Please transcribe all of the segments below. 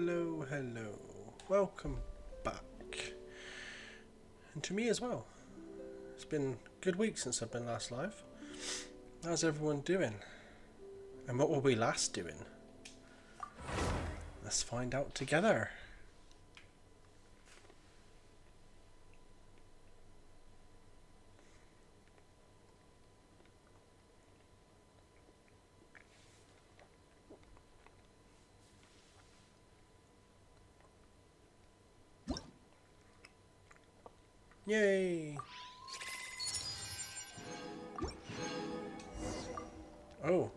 Hello, hello. Welcome back. And to me as well. It's been a good week since I've been last live. How's everyone doing? And what were we last doing? Let's find out together. Yay! Oh.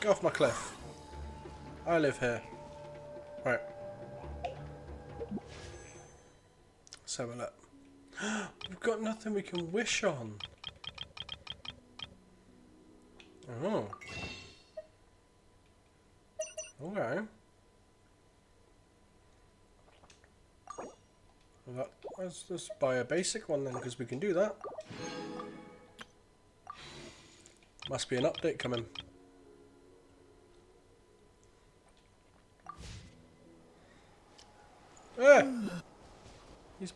Get off my cliff. I live here. Right. Let's have a look. We've got nothing we can wish on. Oh. Okay. Well, let's just buy a basic one then, because we can do that. Must be an update coming. Ah! He's...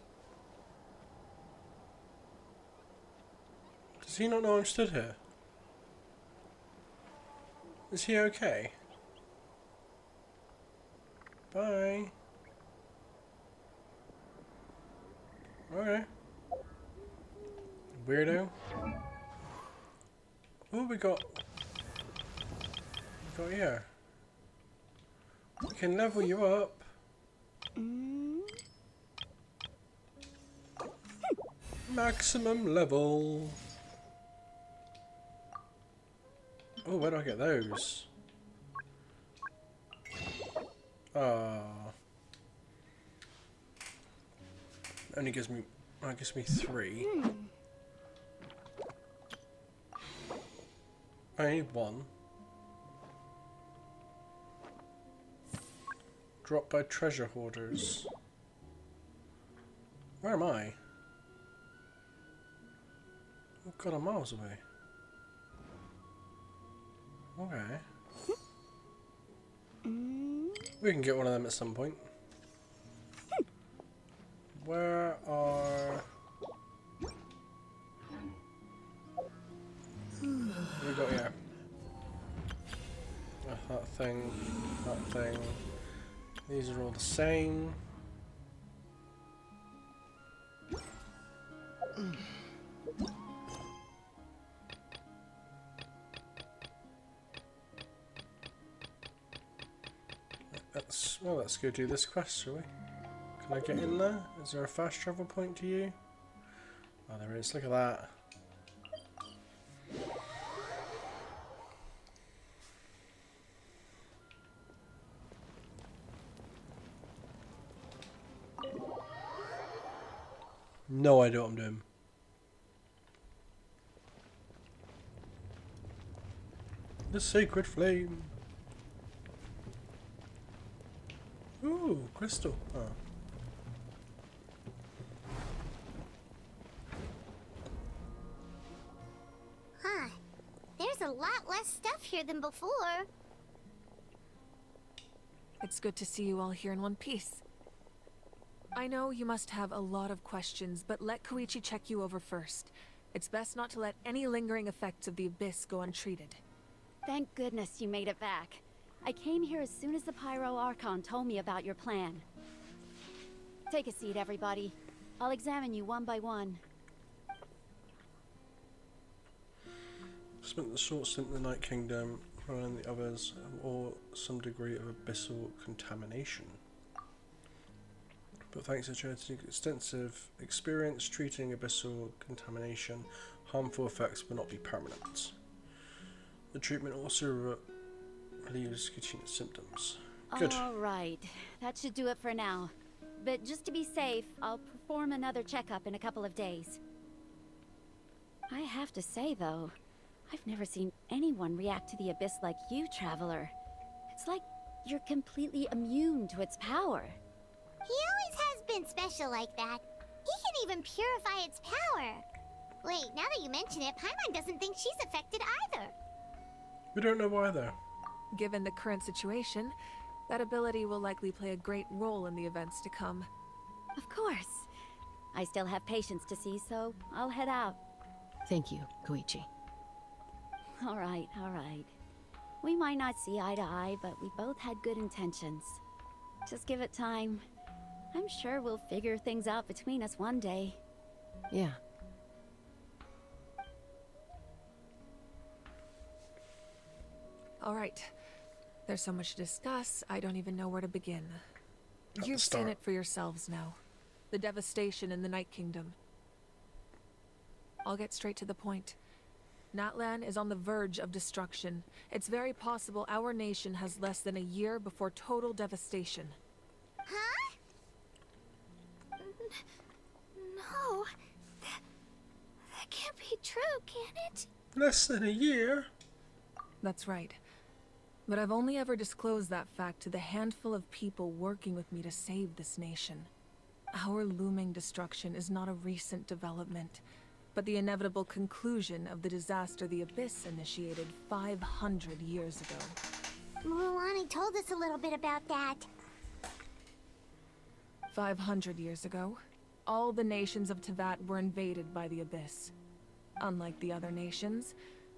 Does he not know I'm stood here? Is he okay? Bye. Okay. Weirdo. What we got? We got here. We can level you up. Maximum level. Oh, where do I get those? Only gives me, it gives me 3. I need 1. Dropped by treasure hoarders. Where am I? Oh god, I'm miles away. Okay. We can get one of them at some point. Where are... What have we got here? That thing, that thing. These are all the same. Let's go do this quest, shall we? Can I get in there? Is there a fast travel point to you? Oh, there is. Look at that. No idea what I'm doing. The sacred flame. Ooh, crystal. Oh. Huh. There's a lot less stuff here than before. It's good to see you all here in one piece. I know you must have a lot of questions, but let Koichi check you over first. It's best not to let any lingering effects of the Abyss go untreated. Thank goodness you made it back. I came here as soon as the Pyro Archon told me about your plan. Take a seat, everybody. I'll examine you one by one. Spent the short stint in the Night Kingdom, running the others, or some degree of abyssal contamination. But thanks to Church's extensive experience treating abyssal contamination, harmful effects will not be permanent. The treatment also relieves cutaneous symptoms. Good. All right, that should do it for now. But just to be safe, I'll perform another checkup in a couple of days. I have to say, though, I've never seen anyone react to the Abyss like you, Traveler. It's like you're completely immune to its power. He always has been special like that. He can even purify its power. Wait, now that you mention it, Paimon doesn't think she's affected either. We don't know why though. Given the current situation, that ability will likely play a great role in the events to come. Of course. I still have patients to see, so I'll head out. Thank you, Koichi. All right, all right. We might not see eye to eye, but we both had good intentions. Just give it time. I'm sure we'll figure things out between us one day. Yeah. All right. There's so much to discuss, I don't even know where to begin. At the You've start. seen it for yourselves now. The devastation in the Night Kingdom. I'll get straight to the point. Natlan is on the verge of destruction. It's very possible our nation has less than a year before total devastation. Huh? No. That can't be true, can it? Less than a year? That's right. But I've only ever disclosed that fact to the handful of people working with me to save this nation. Our looming destruction is not a recent development, but the inevitable conclusion of the disaster the Abyss initiated 500 years ago. Ruani told us a little bit about that. 500 years ago, all the nations of Teyvat were invaded by the Abyss. Unlike the other nations,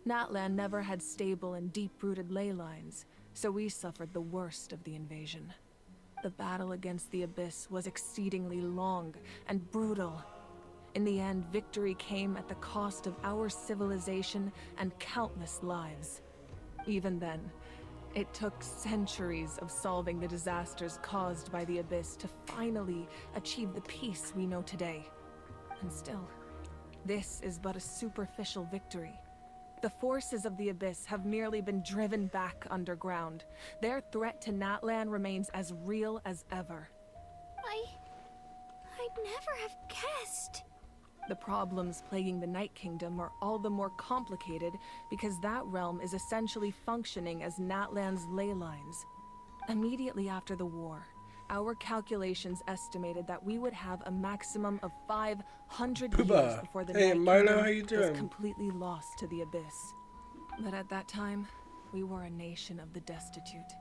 Natlan never had stable and deep-rooted ley lines, so we suffered the worst of the invasion. The battle against the Abyss was exceedingly long and brutal. In the end, victory came at the cost of our civilization and countless lives. Even then, it took centuries of solving the disasters caused by the Abyss to finally achieve the peace we know today. And still, this is but a superficial victory. The forces of the Abyss have merely been driven back underground. Their threat to Natlan remains as real as ever. I'd never have guessed. The problems plaguing the Night Kingdom are all the more complicated because that realm is essentially functioning as Natlan's ley lines. Immediately after the war, our calculations estimated that we would have a maximum of 500 years Pooba. before the Hey, Night Milo, Kingdom how you was doing? completely lost to the Abyss. But at that time, we were a nation of the destitute.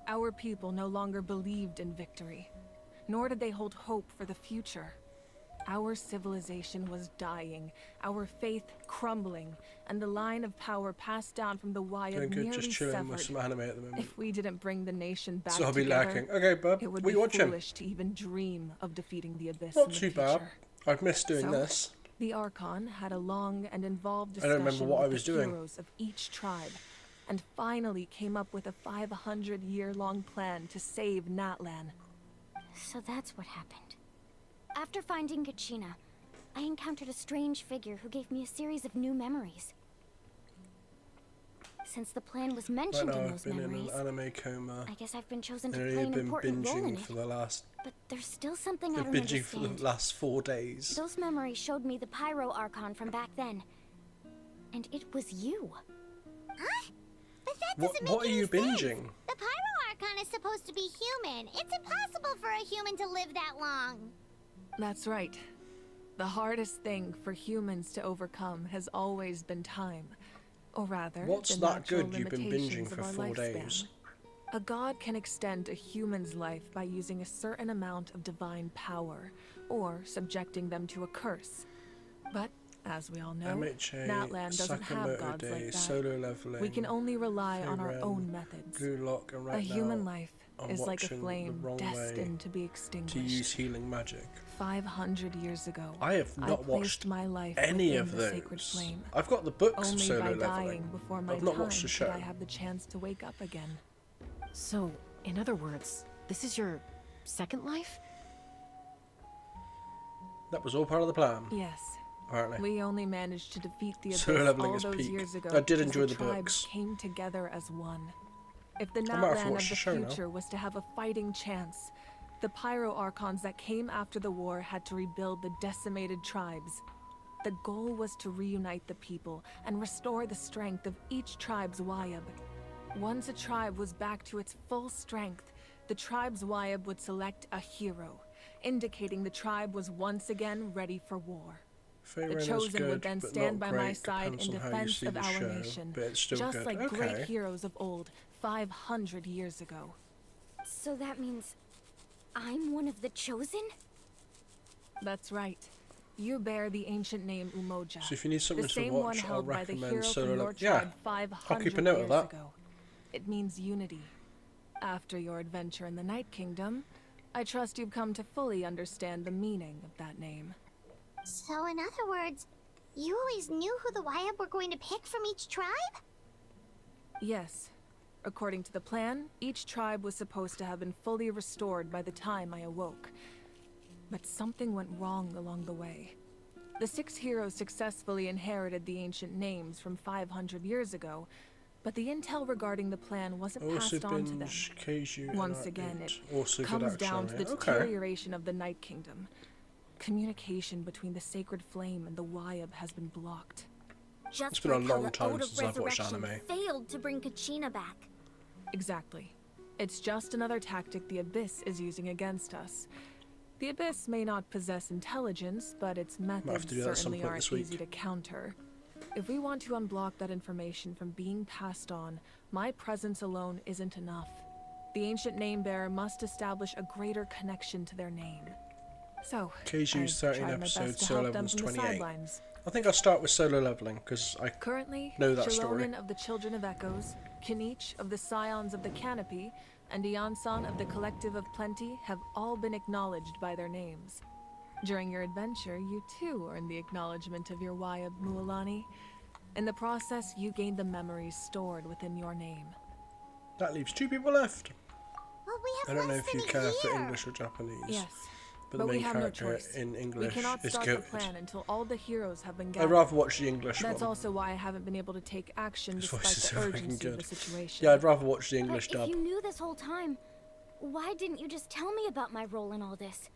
Our people no longer believed in victory, nor did they hold hope for the future. Our civilization was dying, our faith crumbling, and the line of power passed down from the Wyatt Doing good, nearly just chilling with severed. some anime at the moment. If we didn't bring the nation back So I'll be together, lacking. Okay, bub, it would what be you watching? foolish to even dream of defeating the Abyss Not in the too future. bad. I've missed doing So, this. The Archon had a long and involved I don't discussion remember what I with was the doing. heroes of each tribe, and finally came up with a 500-year-long plan to save Natlan. So that's what happened. After finding Kachina, I encountered a strange figure who gave me a series of new memories. Since the plan was Right mentioned now in I've those been memories, in an anime coma. I guess I've been chosen And to play I've an been important role in binging it. for the last... But there's still something I Been don't binging for understand. the last 4 days. Those memories showed me the Pyro Archon from back then. And it was you. Huh? But that doesn't make What are any you sense. binging? The Pyro Archon is supposed to be human. It's impossible for a human to live that long. That's right. The hardest thing for humans to overcome has always been time. Or rather, What's the that natural good you've been limitations binging of for our 4 lifespan. days? A god can extend a human's life by using a certain amount of divine power, or subjecting them to a curse. But, as we all know, MHA, Natlan doesn't have Sakamoto gods Day, like that. solo leveling, We can only rely on our Feyren, own methods. Blue Lock, and A right human now life I'm is like a watching flame The Wrong destined to be Way extinguished. to use healing magic. 500 years ago, I have not placed watched my life any within of the sacred those. flame. I've got the books of Only solo by leveling. dying before my I've not time watched the could show. I have the chance to wake up again. So, in other words, this is your second life? That was all part of the plan, Yes, apparently. we only managed to defeat the Solo Abyss leveling all is those peak. years ago I did because enjoy the the tribes books. came together as one. If the I might have to Natlan watch of the the show now. future was to have a fighting chance, the Pyro Archons that came after the war had to rebuild the decimated tribes. The goal was to reunite the people and restore the strength of each tribe's Wyab. Once a tribe was back to its full strength, the tribe's Wyab would select a hero, indicating the tribe was once again ready for war. Fair The is Chosen good, would then but stand not by my great. side in Depends on how you defense see of the our show, nation, but it's still just good. like Okay. great heroes of old, 500 years ago. So that means I'm one of the chosen? That's right. You bear the ancient name Umoja, So if you need the something to same one watch, I'll held by the recommend hero Solo from your Leveling. Yeah, tribe I'll keep a 500 note of years that. ago. It means unity. After your adventure in the Night Kingdom, I trust you've come to fully understand the meaning of that name. So in other words, you always knew who the Wyatt were going to pick from each tribe? Yes. According to the plan, each tribe was supposed to have been fully restored by the time I awoke. But something went wrong along the way. The 6 heroes successfully inherited the ancient names from 500 years ago, but the intel regarding the plan wasn't Also passed on to them. binge Keiju and Once again, it also good comes action down to the anime. Okay. deterioration of the Night Kingdom. Communication between the Sacred Flame and the Wyatt has been blocked. Just It's been a like how long the time Ode of since I've watched Resurrection anime. failed to bring Kachina back. Exactly. It's just another tactic the Abyss is using against us. The Abyss may not possess intelligence, but its methods to do that at some certainly point aren't this week. easy to counter. If we want to unblock that information from being passed on, my presence alone isn't enough. The ancient name bearer must establish a greater connection to their name. So, Keiju's I've 13 tried my best episodes, to Solo help them Leveling's from the 28. sidelines. I think I'll start with Solo Leveling, because I Currently, know that story. Shilonen of the Children of Echoes, Kinich of the Scions of the Canopy, and Iansan of the Collective of Plenty have all been acknowledged by their names. During your adventure, you too earned the acknowledgement of your Wayab Mualani. In the process, you gained the memories stored within your name. That leaves 2 people left. Well, we have I don't know less if than you a care for year. English or Japanese. Yes, But but the we main have no character choice. in We English cannot is start good. the plan until all the heroes have been I'd gathered. rather watch the English That's one. also why I haven't been able to take action His despite voice is the fucking urgency of the good. situation. Yeah, I'd rather watch the English But dub. if you knew this whole time, why didn't you just tell me about my role in all this?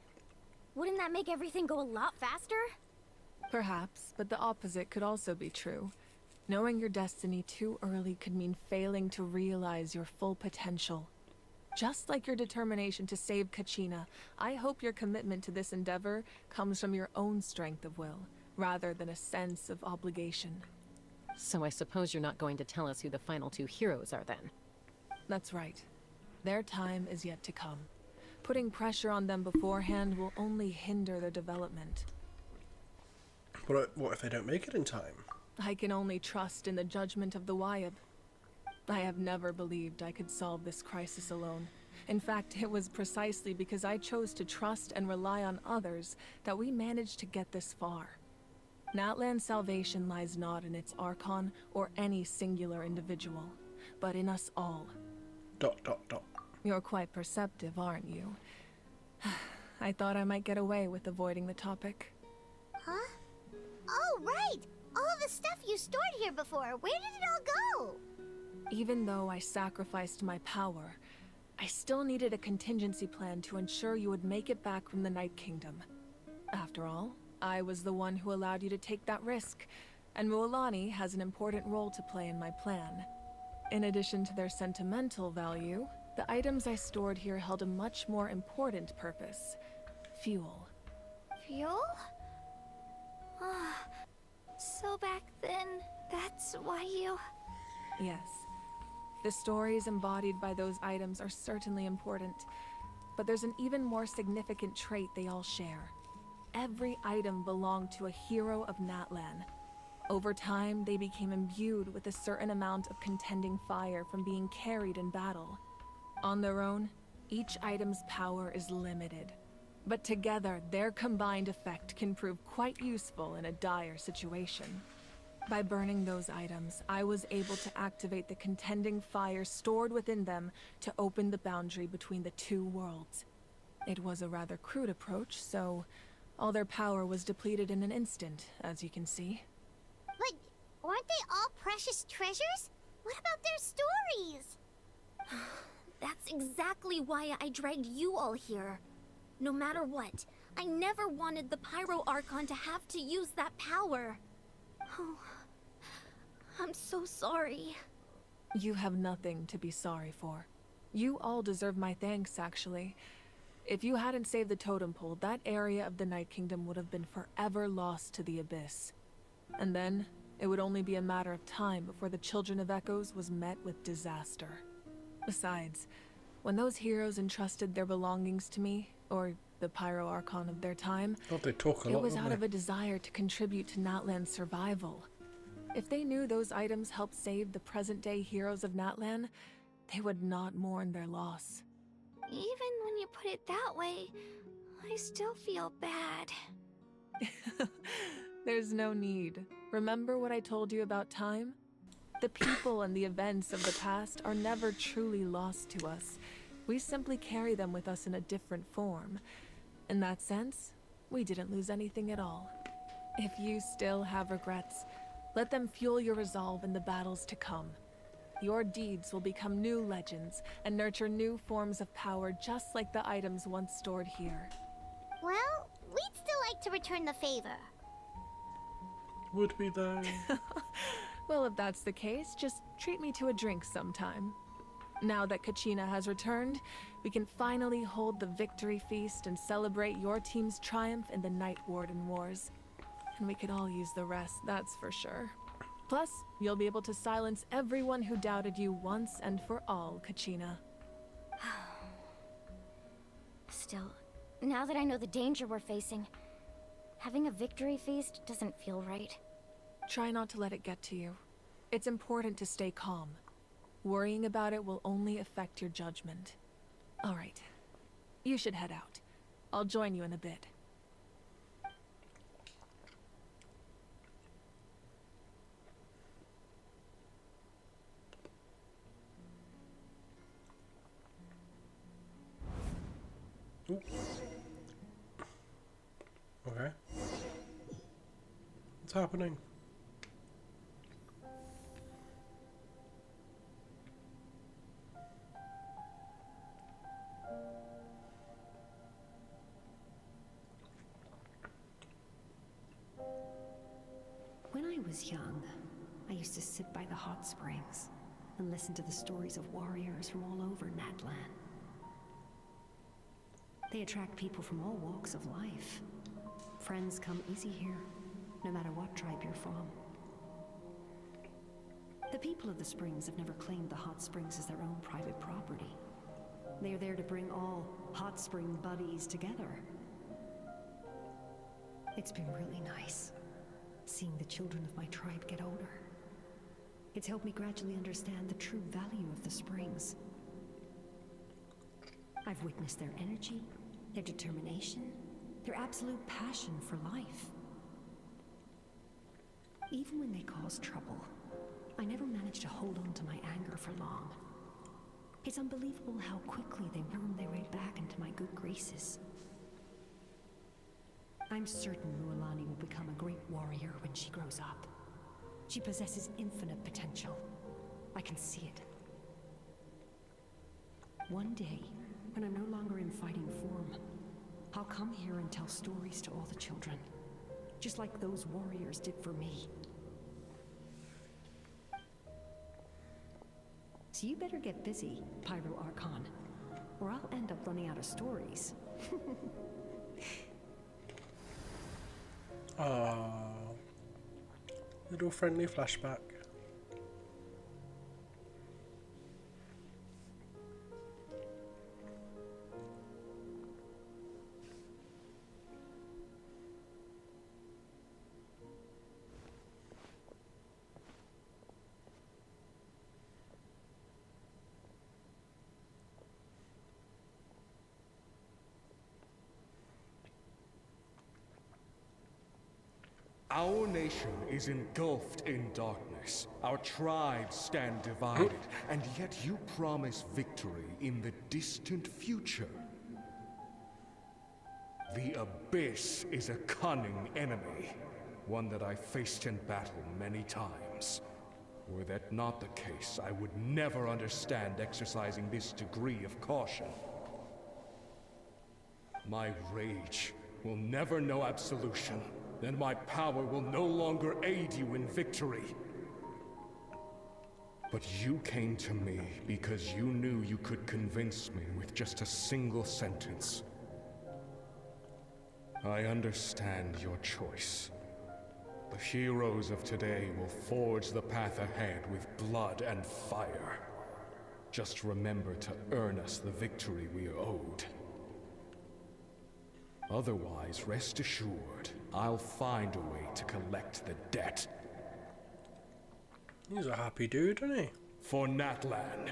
Wouldn't that make everything go a lot faster? Perhaps, but the opposite could also be true. Knowing your destiny too early could mean failing to realize your full potential. Just like your determination to save Kachina, I hope your commitment to this endeavor comes from your own strength of will, rather than a sense of obligation. So I suppose you're not going to tell us who the final 2 heroes are then? That's right. Their time is yet to come. Putting pressure on them beforehand will only hinder their development. What if they don't make it in time? I can only trust in the judgment of the Wayab. I have never believed I could solve this crisis alone. In fact, it was precisely because I chose to trust and rely on others that we managed to get this far. Natlan's salvation lies not in its Archon or any singular individual, but in us all. ... You're quite perceptive, aren't you? I thought I might get away with avoiding the topic. Huh? Oh, right! All the stuff you stored here before, where did it all go? Even though I sacrificed my power, I still needed a contingency plan to ensure you would make it back from the Night Kingdom. After all, I was the one who allowed you to take that risk, and Mualani has an important role to play in my plan. In addition to their sentimental value, the items I stored here held a much more important purpose: fuel. Fuel? So back then, that's why you... Yes. The stories embodied by those items are certainly important, but there's an even more significant trait they all share. Every item belonged to a hero of Natlan. Over time, they became imbued with a certain amount of contending fire from being carried in battle. On their own, each item's power is limited, but together, their combined effect can prove quite useful in a dire situation. By burning those items, I was able to activate the contending fire stored within them to open the boundary between the 2 worlds. It was a rather crude approach, so all their power was depleted in an instant, as you can see. But aren't they all precious treasures? What about their stories? That's exactly why I dragged you all here. No matter what, I never wanted the Pyro Archon to have to use that power. Oh, I'm so sorry. You have nothing to be sorry for. You all deserve my thanks, actually. If you hadn't saved the totem pole, that area of the Night Kingdom would have been forever lost to the abyss. And then, it would only be a matter of time before the Children of Echoes was met with disaster. Besides, when those heroes entrusted their belongings to me, or the Pyro Archon of their time, God, they talk a lot, it was don't out they? of a desire to contribute to Natlan's survival. If they knew those items helped save the present-day heroes of Natlan, they would not mourn their loss. Even when you put it that way, I still feel bad. There's no need. Remember what I told you about time? The people and the events of the past are never truly lost to us. We simply carry them with us in a different form. In that sense, we didn't lose anything at all. If you still have regrets, let them fuel your resolve in the battles to come. Your deeds will become new legends and nurture new forms of power just like the items once stored here. Well, we'd still like to return the favor. Would we though? Well, if that's the case, just treat me to a drink sometime. Now that Kachina has returned, we can finally hold the victory feast and celebrate your team's triumph in the Night Warden Wars. And we could all use the rest, that's for sure. Plus, you'll be able to silence everyone who doubted you once and for all, Kachina. Still, now that I know the danger we're facing, having a victory feast doesn't feel right. Try not to let it get to you. It's important to stay calm. Worrying about it will only affect your judgment. All right. You should head out. I'll join you in a bit. Ooh. Okay. What's happening? When I was young, I used to sit by the hot springs and listen to the stories of warriors from all over Natlan. They attract people from all walks of life. Friends come easy here, no matter what tribe you're from. The people of the springs have never claimed the hot springs as their own private property. They are there to bring all hot spring buddies together. It's been really nice, seeing the children of my tribe get older. It's helped me gradually understand the true value of the springs. I've witnessed their energy, their determination, their absolute passion for life. Even when they cause trouble, I never managed to hold on to my anger for long. It's unbelievable how quickly they worm their way back into my good graces. I'm certain Mualani will become a great warrior when she grows up. She possesses infinite potential. I can see it. One day, when I'm no longer in fighting form, I'll come here and tell stories to all the children, just like those warriors did for me. So you better get busy, Pyro Archon, or I'll end up running out of stories. Little friendly flashback. Our nation is engulfed in darkness. Our tribes stand divided, and yet you promise victory in the distant future. The Abyss is a cunning enemy, one that I faced in battle many times. Were that not the case, I would never understand exercising this degree of caution. My rage will never know absolution. Then my power will no longer aid you in victory. But you came to me because you knew you could convince me with just a single sentence. I understand your choice. The heroes of today will forge the path ahead with blood and fire. Just remember to earn us the victory we are owed. Otherwise, rest assured, I'll find a way to collect the debt. He's a happy dude, isn't he? For Natlan.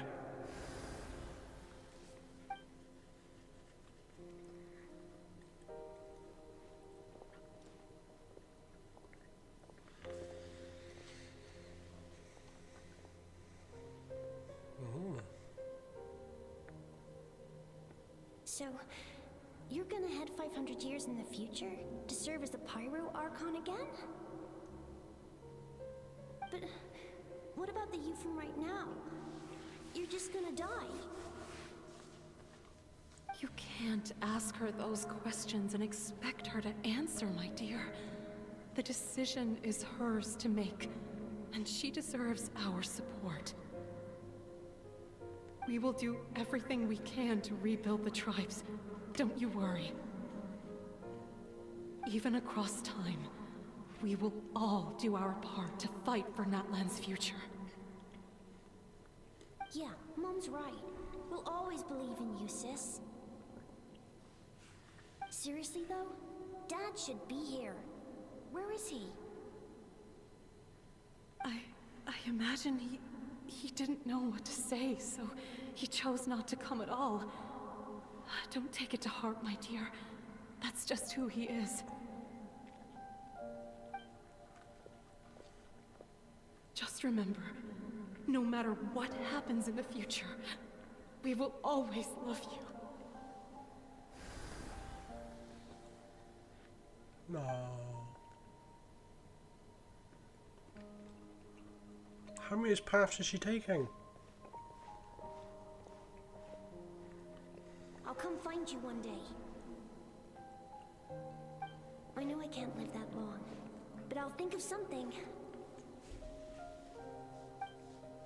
So, you're gonna head 500 years in the future to serve as the Pyro Archon again? But what about the you from right now? You're just gonna die. You can't ask her those questions and expect her to answer, my dear. The decision is hers to make, and she deserves our support. We will do everything we can to rebuild the tribes. Don't you worry. Even across time, we will all do our part to fight for Natlan's future. Yeah, Mom's right. We'll always believe in you, sis. Seriously though, Dad should be here. Where is he? I imagine he didn't know what to say, so he chose not to come at all. Don't take it to heart, my dear. That's just who he is. Just remember, no matter what happens in the future, we will always love you. No. How many paths is she taking? I'll come find you one day. I know I can't live that long, but I'll think of something.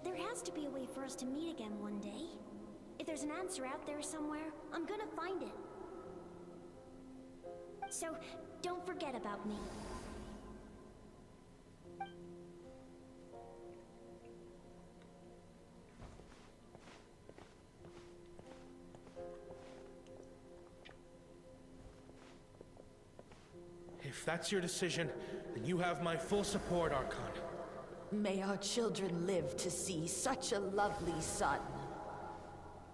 There has to be a way for us to meet again one day. If there's an answer out there somewhere, I'm gonna find it. So, don't forget about me. If that's your decision, then you have my full support, Archon. May our children live to see such a lovely son.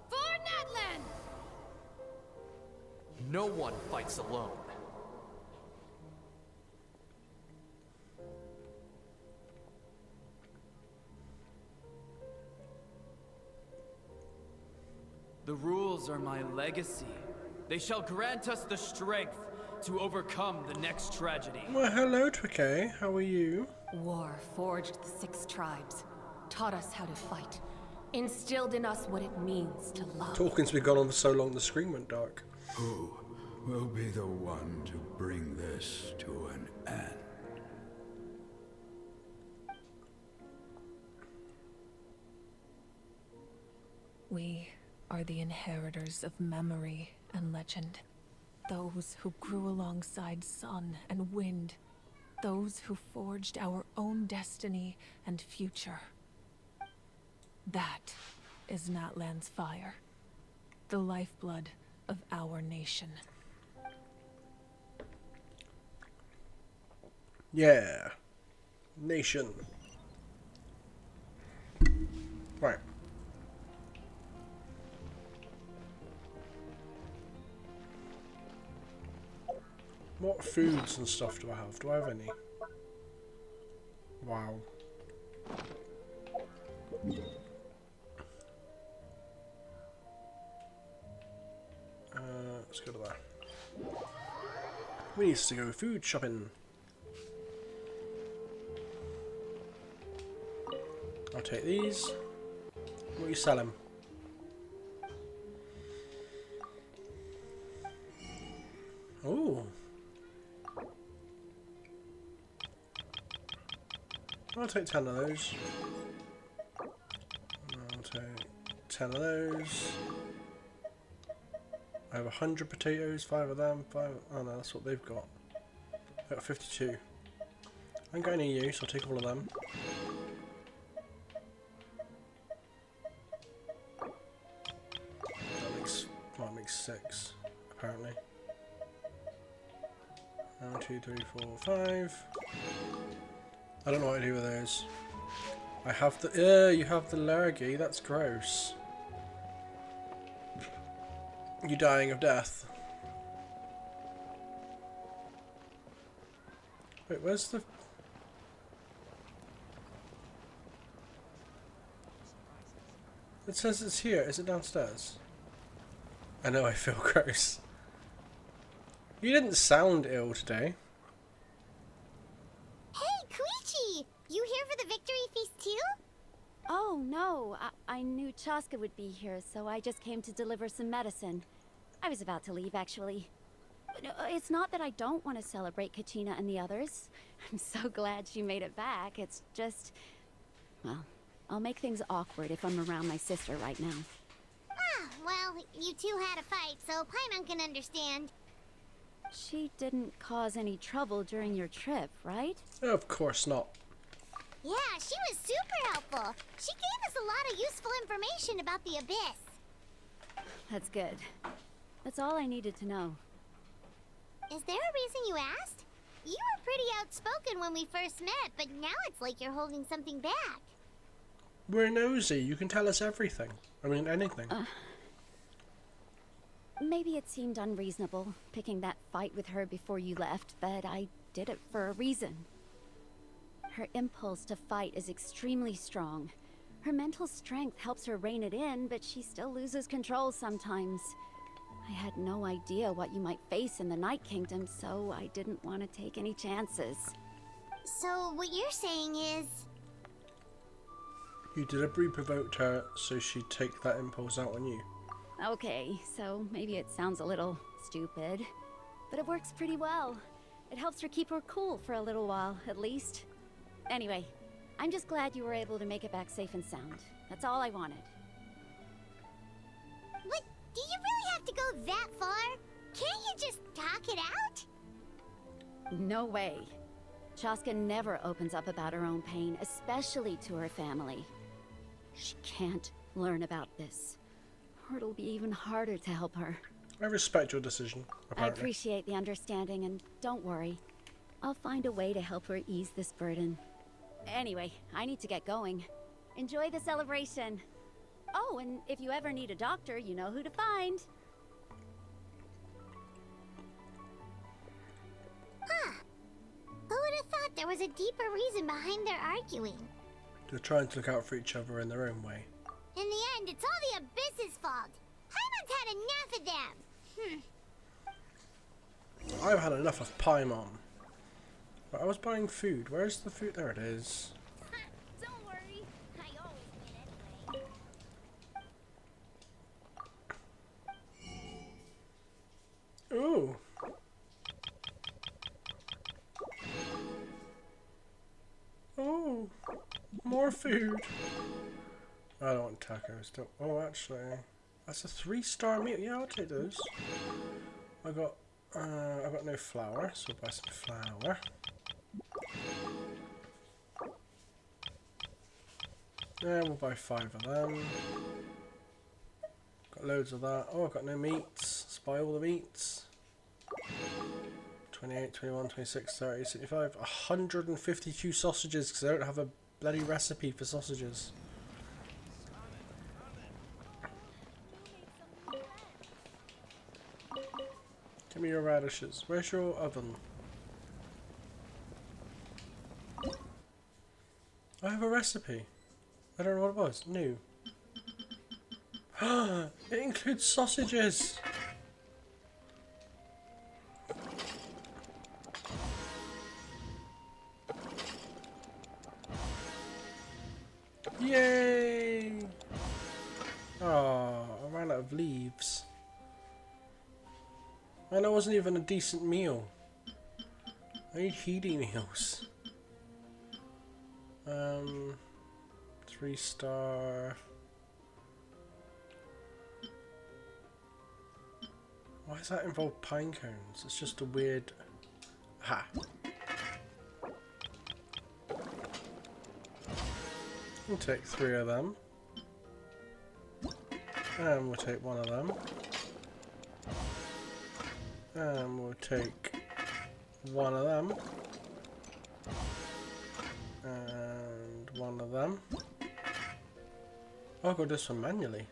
For Natlan! No one fights alone. The rules are my legacy. They shall grant us the strength to overcome the next tragedy. Well, hello, Twike. How are you? War forged the 6 tribes, taught us how to fight, instilled in us what it means to love. Talking's been gone on for so long the screen went dark. Who will be the one to bring this to an end? We are the inheritors of memory and legend. Those who grew alongside sun and wind. Those who forged our own destiny and future. That is Natlan's fire. The lifeblood of our nation. Yeah. Nation. Right. What foods and stuff do I have? Do I have any? Wow. Let's go to there. We need to go food shopping. I'll take these. What are you selling? Oh. I'll take 10 of those. I'll take 10 of those. I have 100 potatoes, 5 of them, 5... Oh no, that's what they've got. I've got 52. I ain't got any use, so I'll take all of them. That makes 6, apparently. 1, 2, 3, 4, 5. I don't know what to do with those. I have the... you have the lurgy, that's gross. You dying of death. Wait, where's the... It says it's here. Is it downstairs? I know I feel gross. You didn't sound ill today. Hey, Koichi! You here for the victory feast too? Oh, no. I knew Chaska would be here, so I just came to deliver some medicine. I was about to leave, actually. No, it's not that I don't want to celebrate Kachina and the others. I'm so glad she made it back. It's just... Well, I'll make things awkward if I'm around my sister right now. Ah, well, you two had a fight, so Paimon can understand. She didn't cause any trouble during your trip, right? Of course not. Yeah, she was super helpful. She gave us a lot of useful information about the Abyss. That's good. That's all I needed to know. Is there a reason you asked? You were pretty outspoken when we first met, but now it's like you're holding something back. We're nosy. You can tell us everything. I mean, anything. Maybe it seemed unreasonable, picking that fight with her before you left, but I did it for a reason. Her impulse to fight is extremely strong. Her mental strength helps her rein it in, but she still loses control sometimes. I had no idea what you might face in the Night Kingdom, so I didn't want to take any chances. So what you're saying is... You deliberately provoked her so she'd take that impulse out on you. Okay, so maybe it sounds a little stupid, but it works pretty well. It helps her keep her cool for a little while, at least. Anyway, I'm just glad you were able to make it back safe and sound. That's all I wanted. But do you really have to go that far? Can't you just talk it out? No way. Chaska never opens up about her own pain, especially to her family. She can't learn about this, or it'll be even harder to help her. I respect your decision, apparently. I appreciate the understanding, and don't worry. I'll find a way to help her ease this burden. Anyway, I need to get going. Enjoy the celebration. Oh, and if you ever need a doctor, you know who to find. Huh. Who would have thought there was a deeper reason behind their arguing? They're trying to look out for each other in their own way. In the end, it's all the Abyss's fault. Paimon's had enough of them. I've had enough of Paimon. But I was buying food. Where's the food? There it is. Don't worry. I always win anyway. Ooh. Oh. More food. I don't want tacos. Don't. Oh, actually, that's a 3-star meal. Yeah, I'll take those. I've got no flour, so I'll buy some flour. Yeah, we'll buy 5 of them. Got loads of that. Oh, I've got no meats. Let's buy all the meats. 28, 21, 26, 30, 65, 152 sausages because I don't have a bloody recipe for sausages. Give me your radishes. Where's your oven? I have a recipe. I don't know what it was. New. It includes sausages. Yay! Oh, I ran out of leaves. And it wasn't even a decent meal. I need heaty meals. 3-star. Why does that involve pine cones? It's just a weird... Ha! We'll take 3 of them. And we'll take 1 of them. And we'll take 1 of them. And 1 of them. I'll go this one manually.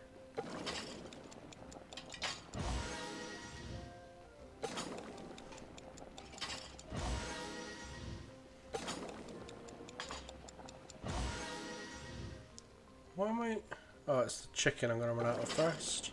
Why am I... Oh, it's the chicken I'm going to run out of first.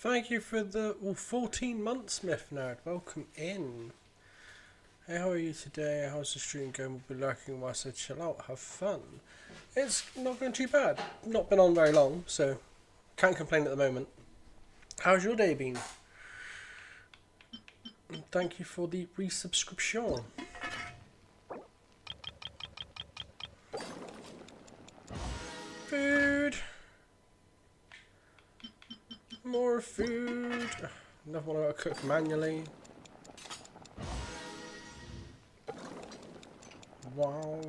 Thank you for the 14 months, Myth Nerd. Welcome in. Hey, how are you today? How's the stream going? We'll be lurking whilst I chill out, have fun. It's not going too bad. Not been on very long, so can't complain at the moment. How's your day been? And thank you for the resubscription. Food. More food. Another one I've got to cook manually. Wow.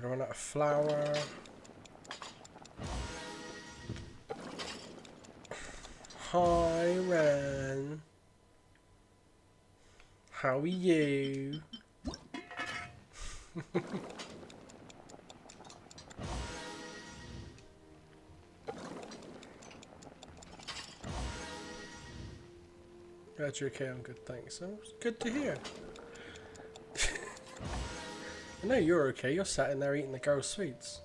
I run out of flour. Hi, Ren. How are you? Glad you're okay, I'm good, thanks. So it's good to hear. I know you're okay, you're sat in there eating the girls' sweets.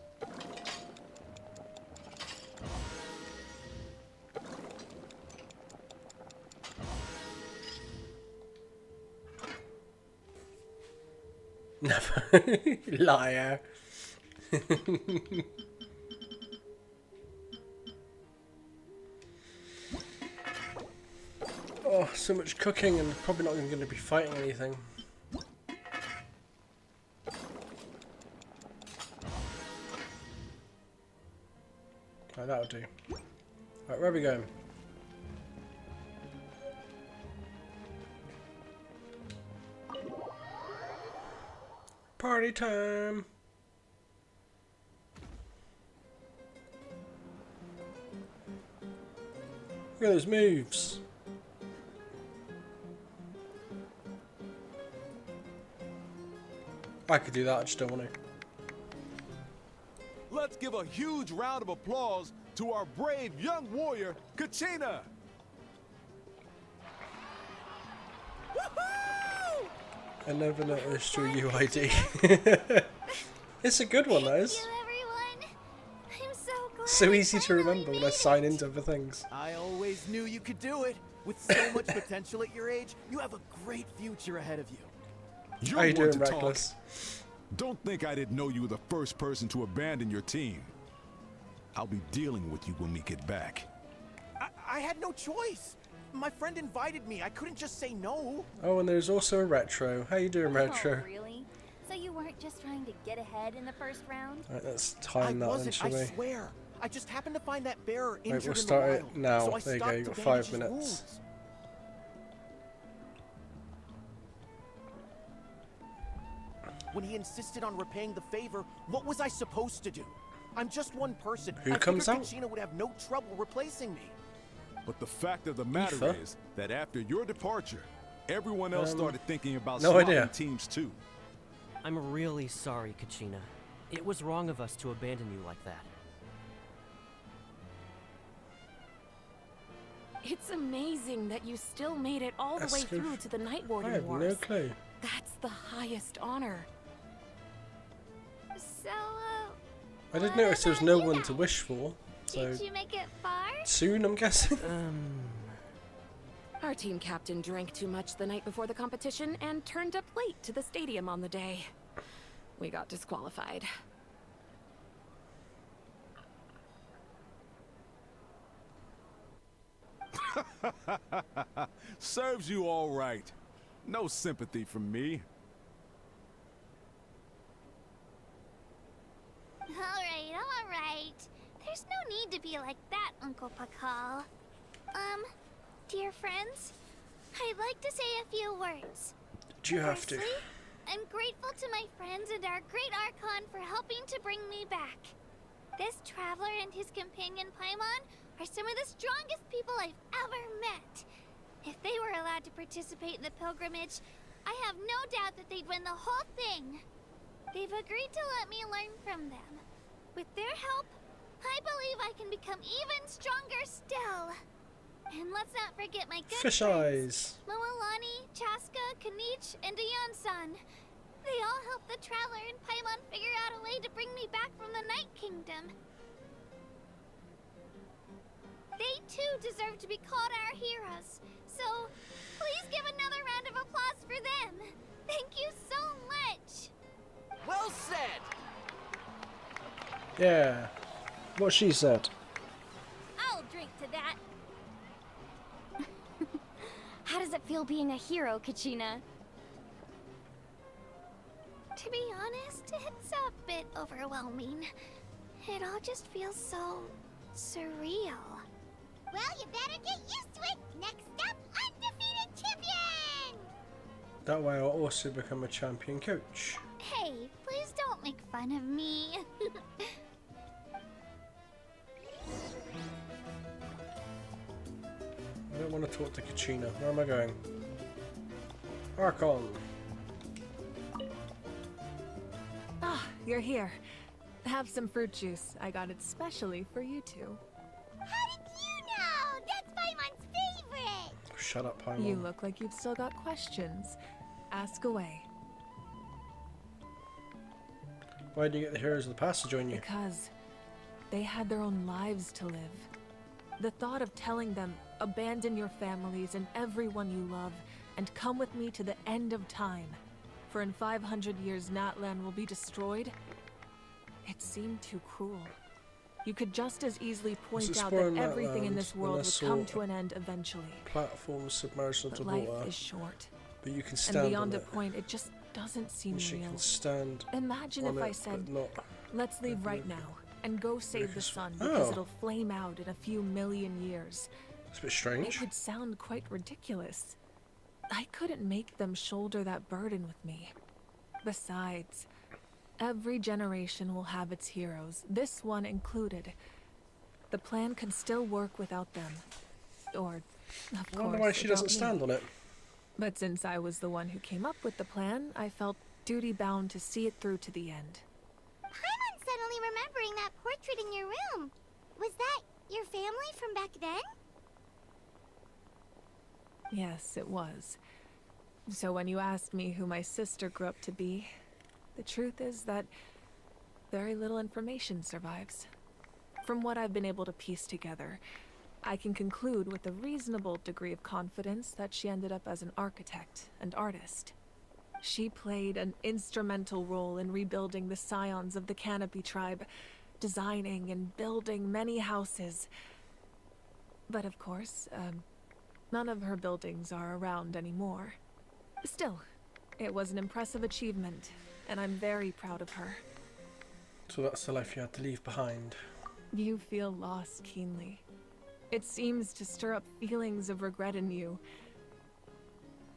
Never. Liar. Oh, so much cooking and probably not even going to be fighting anything. Right, that'll do. Right, where are we going? Party time! Look at those moves! I could do that, I just don't want to. Let's give a huge round of applause to our brave young warrior, Kachina! I never noticed your UID. It's a good one, that is. Thank you, everyone. I'm so glad. So easy to remember when I sign into other things. I always knew you could do it. With so much potential at your age, you have a great future ahead of you. How you doing, Reckless? Don't think I didn't know you were the first person to abandon your team. I'll be dealing with you when we get back. I had no choice. My friend invited me. I couldn't just say no. Oh, and there's also a Retro. How you doing, Retro? Oh, really? So you weren't just trying to get ahead in the first round? Right, let's time that then, shall we? I swear. I just happened to find that bearer injured. Right, we'll start it now. So there you go, you've got 5 minutes. When he insisted on repaying the favor, what was I supposed to do? I'm just one person. Who comes out? Kachina would have no trouble replacing me. But the fact of the matter is that after your departure, everyone else started thinking about no swapping idea. teams too. I'm really sorry, Kachina. It was wrong of us to abandon you like that. It's amazing that you still made it all the way through to the Night Warden I have Wars. no clue. That's the highest honor. So, I did notice there was no one to wish for, so did you make it far? soon, I'm guessing. Our team captain drank too much the night before the competition and turned up late to the stadium on the day. we got disqualified. Serves you all right. No sympathy from me. Alright. There's no need to be like that, Uncle Pakal. Dear friends, I'd like to say a few words. Do you have to? Firstly, I'm grateful to my friends and our great Archon for helping to bring me back. This traveler and his companion Paimon are some of the strongest people I've ever met. If they were allowed to participate in the pilgrimage, I have no doubt that they'd win the whole thing. They've agreed to let me learn from them. With their help, I believe I can become even stronger still. And let's not forget my good Fish friends, eyes. Moalani, Chaska, Kanich, and Dion-san. They all helped the traveler and Paimon figure out a way to bring me back from the Night Kingdom. They too deserve to be called our heroes. So, please give another round of applause for them. Thank you so much. Well said! Yeah. What she said. I'll drink to that. How does it feel being a hero, Kachina? To be honest, it's a bit overwhelming. It all just feels so surreal. Well, you better get used to it. Next up, undefeated champion! That way I'll also become a champion coach. Hey, please don't make fun of me. I don't want to talk to Kachina. Where am I going? Archon. Ah, you're here. Have some fruit juice. I got it specially for you two. How did you know? That's Paimon's favorite! Shut up, Paimon. You look like you've still got questions. Ask away. Why do you get the heroes of the past to join you? Because they had their own lives to live. The thought of telling them, abandon your families and everyone you love, and come with me to the end of time, for in 500 years Natlan will be destroyed, it seemed too cruel. You could just as easily point out that everything in this world would come to an end eventually. Platforms submerged into But life water. is short. But you can stand And beyond on a it. point, it just doesn't seem And she real. can stand Imagine on if I it, said, but not let's leave right now and go save the sun because Oh. it'll flame out in a few million years. It's a bit strange. It would sound quite ridiculous. I couldn't make them shoulder that burden with me. Besides, every generation will have its heroes, this one included. The plan could still work without them. Or, of I wonder course, why she doesn't without stand me. on it. But since I was the one who came up with the plan, I felt duty-bound to see it through to the end. Paimon's suddenly remembering that portrait in your room. Was that your family from back then? Yes, it was. So when you asked me who my sister grew up to be, the truth is that very little information survives. From what I've been able to piece together, I can conclude with a reasonable degree of confidence that she ended up as an architect and artist. She played an instrumental role in rebuilding the scions of the Canopy tribe, designing and building many houses. But of course, none of her buildings are around anymore. Still, it was an impressive achievement, and I'm very proud of her. So that's the life you had to leave behind. You feel loss keenly. It seems to stir up feelings of regret in you.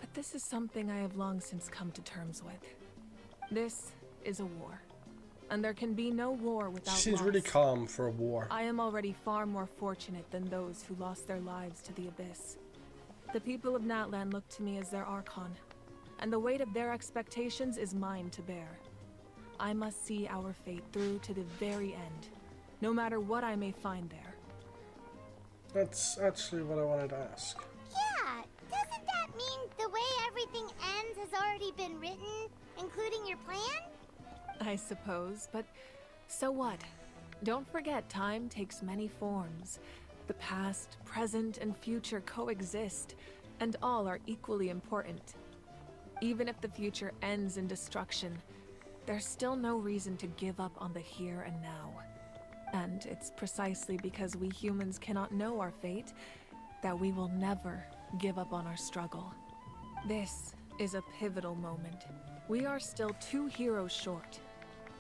But this is something I have long since come to terms with. This is a war. And there can be no war without She seems loss. really calm for a war. I am already far more fortunate than those who lost their lives to the Abyss. The people of Natlan look to me as their Archon, and the weight of their expectations is mine to bear. I must see our fate through to the very end, no matter what I may find there. That's actually what I wanted to ask. Yeah, doesn't that mean the way everything ends has already been written, including your plan? I suppose, but so what? Don't forget, time takes many forms. The past, present, and future coexist, and all are equally important. Even if the future ends in destruction, there's still no reason to give up on the here and now. And it's precisely because we humans cannot know our fate that we will never give up on our struggle. This is a pivotal moment. We are still 2 heroes short.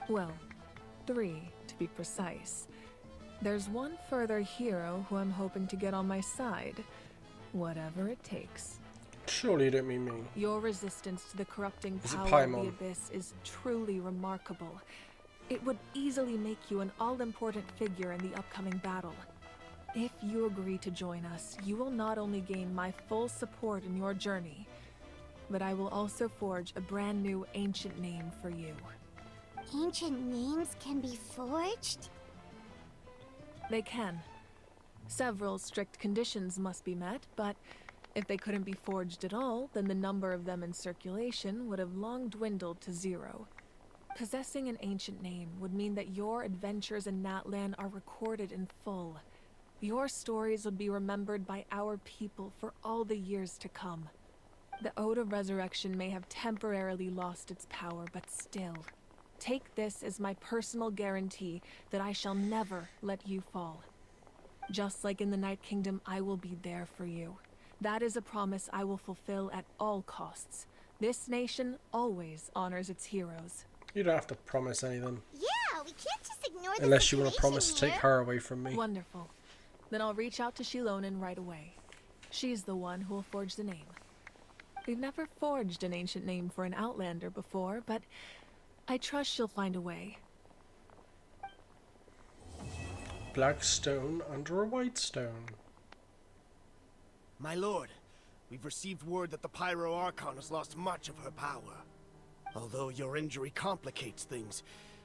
Well, 3 to be precise. There's one further hero who I'm hoping to get on my side, whatever it takes. Surely you don't mean me. Your resistance to the corrupting Is it power of the Paimon? Abyss is truly remarkable. It would easily make you an all-important figure in the upcoming battle. If you agree to join us, you will not only gain my full support in your journey, but I will also forge a brand new ancient name for you. Ancient names can be forged? They can. Several strict conditions must be met, but if they couldn't be forged at all, then the number of them in circulation would have long dwindled to 0. Possessing an ancient name would mean that your adventures in Natlan are recorded in full. Your stories would be remembered by our people for all the years to come. The Ode of Resurrection may have temporarily lost its power, but still, take this as my personal guarantee that I shall never let you fall. Just like in the Night Kingdom, I will be there for you. That is a promise I will fulfill at all costs. This nation always honors its heroes. You don't have to promise anything. Yeah, we can't just ignore the Unless you want to situation promise to take here. her away from me. Wonderful. Then I'll reach out to Shilonen right away. She's the one who will forge the name. We've never forged an ancient name for an Outlander before, but I trust she'll find a way. Black stone under a white stone. My lord, we've received word that the Pyro Archon has lost much of her power. Although your injury complicates things,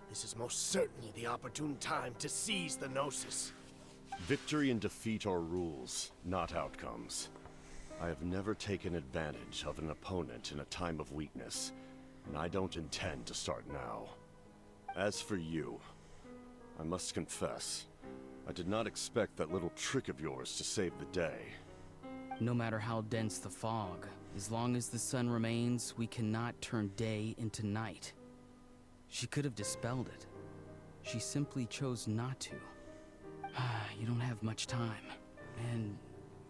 this is most certainly the opportune time to seize the Gnosis. Victory and defeat are rules, not outcomes. I have never taken advantage of an opponent in a time of weakness, and I don't intend to start now. As for you, I must confess, I did not expect that little trick of yours to save the day. No matter how dense the fog, as long as the sun remains, we cannot turn day into night. She could have dispelled it. She simply chose not to. You don't have much time, and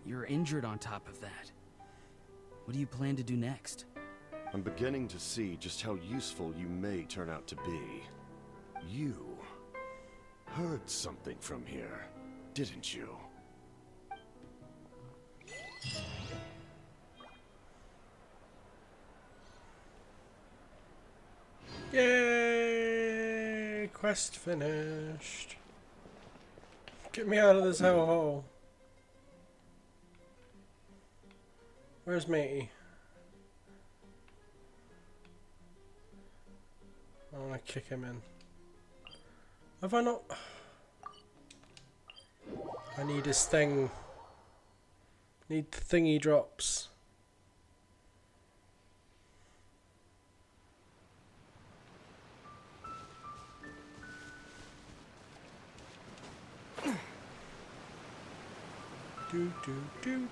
you're injured on top of that. What do you plan to do next? I'm beginning to see just how useful you may turn out to be. You heard something from here, didn't you? Yay! Quest finished. Get me out of this hellhole. Where's matey? I want to kick him in. Have I not? I need his thing. Need the thingy drops.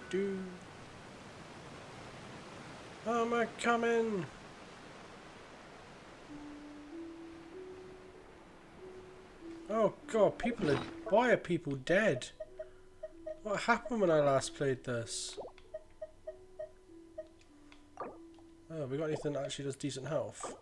Do. Oh, am I coming? Oh god, people are... Why are people dead? What happened when I last played this? Oh, we got anything that actually does decent health?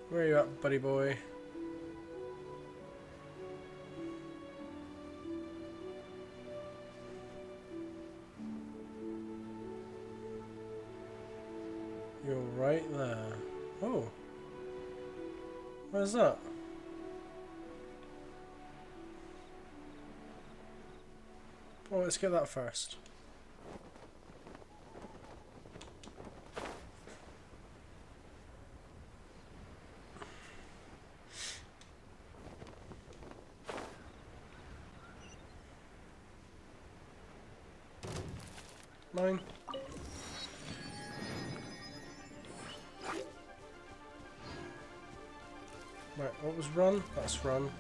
Where are you at, buddy boy? You're right there. Oh. Where's that? Oh, let's get that first. Mine. was run? That's run.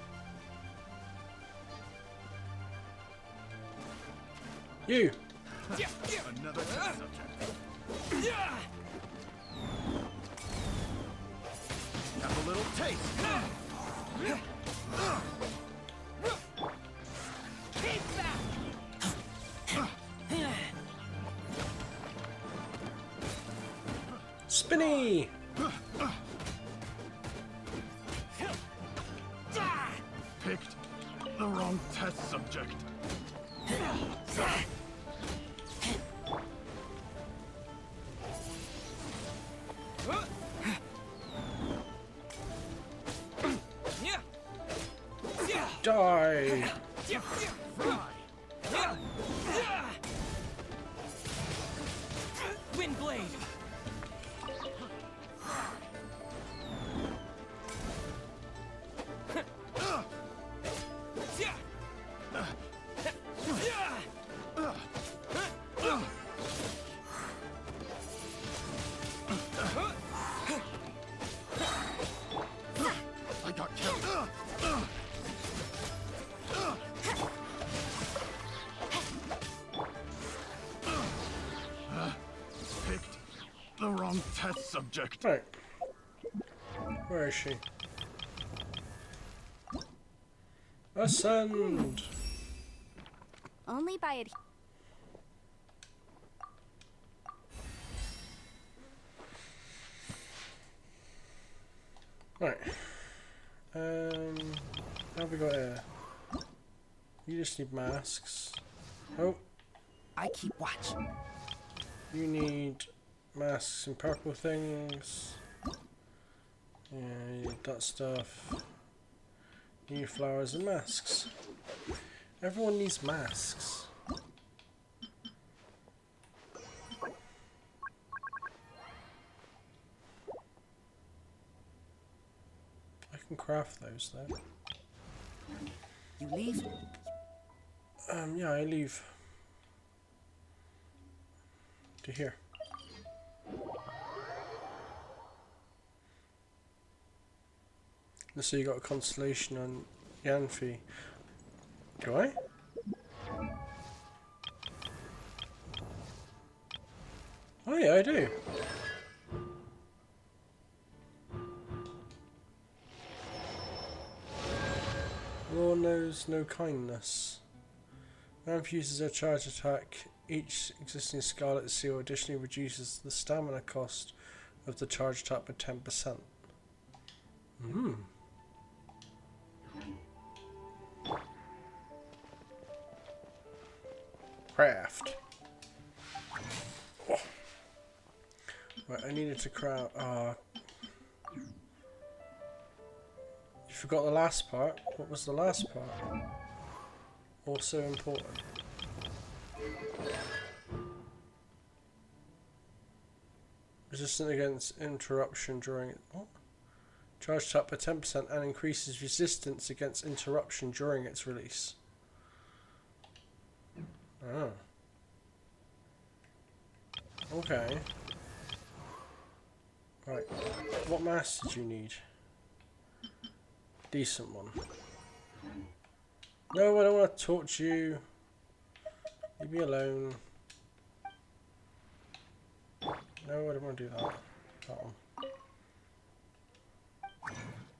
You! Another test subject. Have a little taste. Keep back! Spinny! Picked the wrong test subject. Die! Windblade! I got killed. Picked the wrong test subject. Right. Where is she? Ascend! Only by it. Right. How have we got here? You just need masks. Oh. I keep watch. You need masks and purple things. Yeah, you need that stuff. You need flowers and masks. Everyone needs masks. I can craft those though. You leave? Yeah, I leave. To here. Let's say you got a constellation on Yanfi. Do I? Oh yeah, I do. Law knows no kindness. Yanfi uses a charge attack. Each existing Scarlet Seal additionally reduces the stamina cost of the charge attack by 10%. Hmm. Craft. Oh. Right, I needed to craft. You forgot the last part. What was the last part? Also important. Resistant against interruption during. What? Charged up by 10% and increases resistance against interruption during its release. Oh. Okay. Right. What mask did you need? Decent one. No, I don't want to talk to you. Leave me alone. No, I don't want to do that. That one.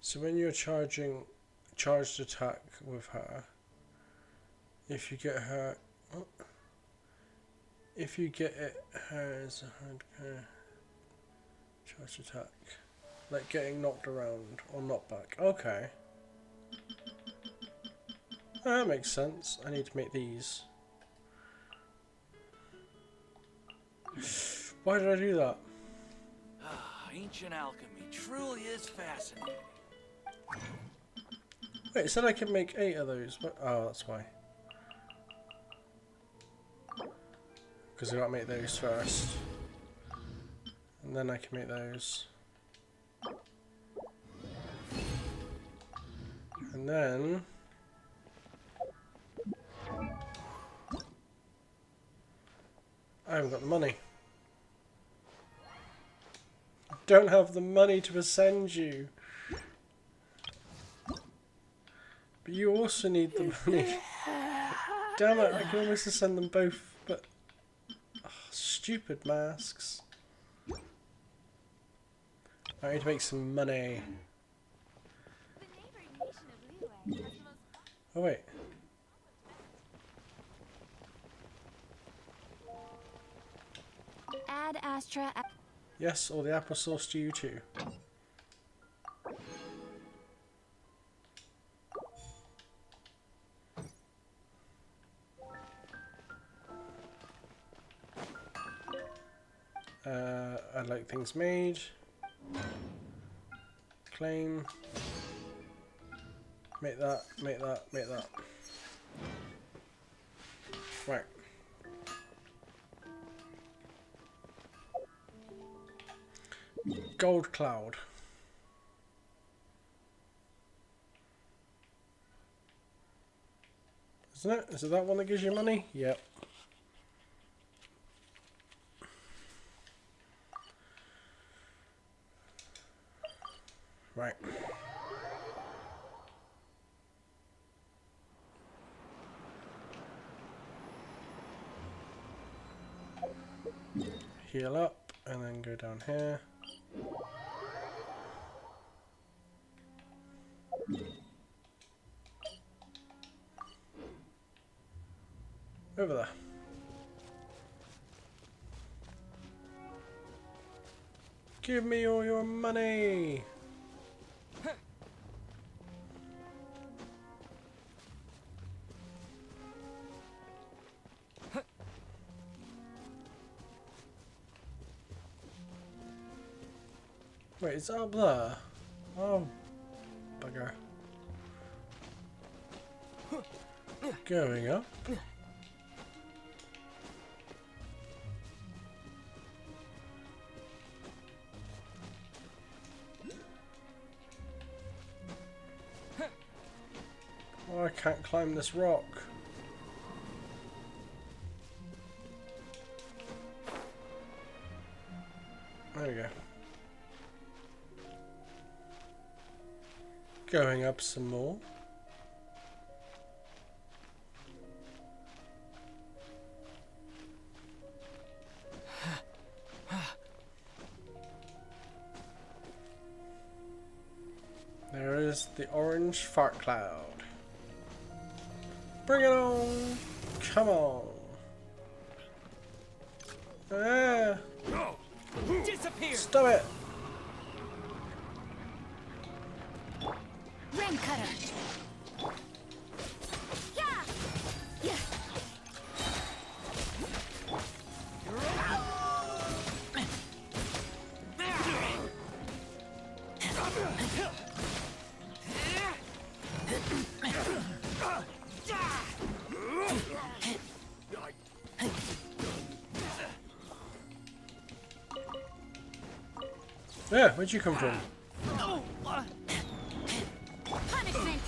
So when you're charging charged attack with her, if you get her, oh, if you get it, her as a hard charged attack, like getting knocked around or knocked back. Okay, that makes sense. I need to make these. Why did I do that? Ancient alchemy truly is fascinating. Wait, it said I could make 8 of those. What? Oh, that's why. Because I gotta make those first. And then I can make those. And then... I haven't got the money. Don't have the money to ascend you. But you also need the money. Damn it, I can almost just send them both, but... Oh, stupid masks. I need to make some money. Oh wait. Add Astra. Yes, or the applesauce to you too. I'd like things made. Claim. Make that, make that, make that. Right. Gold cloud. Isn't it? Is it that one that gives you money? Yep. Right. Heal up and then go down here. Over there. Give me all your money. Wait, it's up there. Oh, bugger. Going up. Oh, I can't climb this rock. There we go. Going up some more. There is the orange fart cloud. Bring it on! Come on! Ah! Disappear! Stop it! Ram cutter. Yeah. Yeah. Yeah, where'd you come from? Punishment.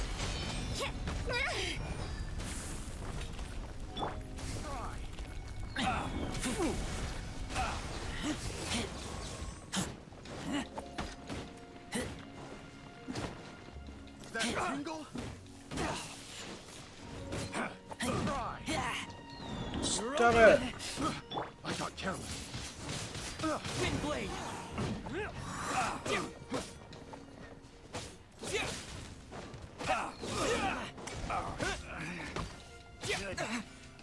That tingle? Stop it! I got careless. Wind blade!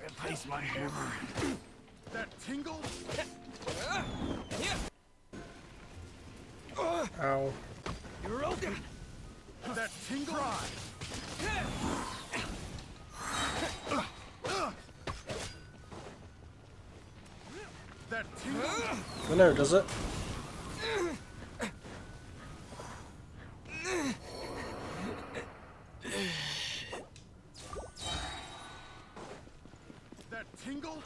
Replace my hammer. That tingle? Ow. You're open. That tingle? That tingle? I know, does it? That tingle?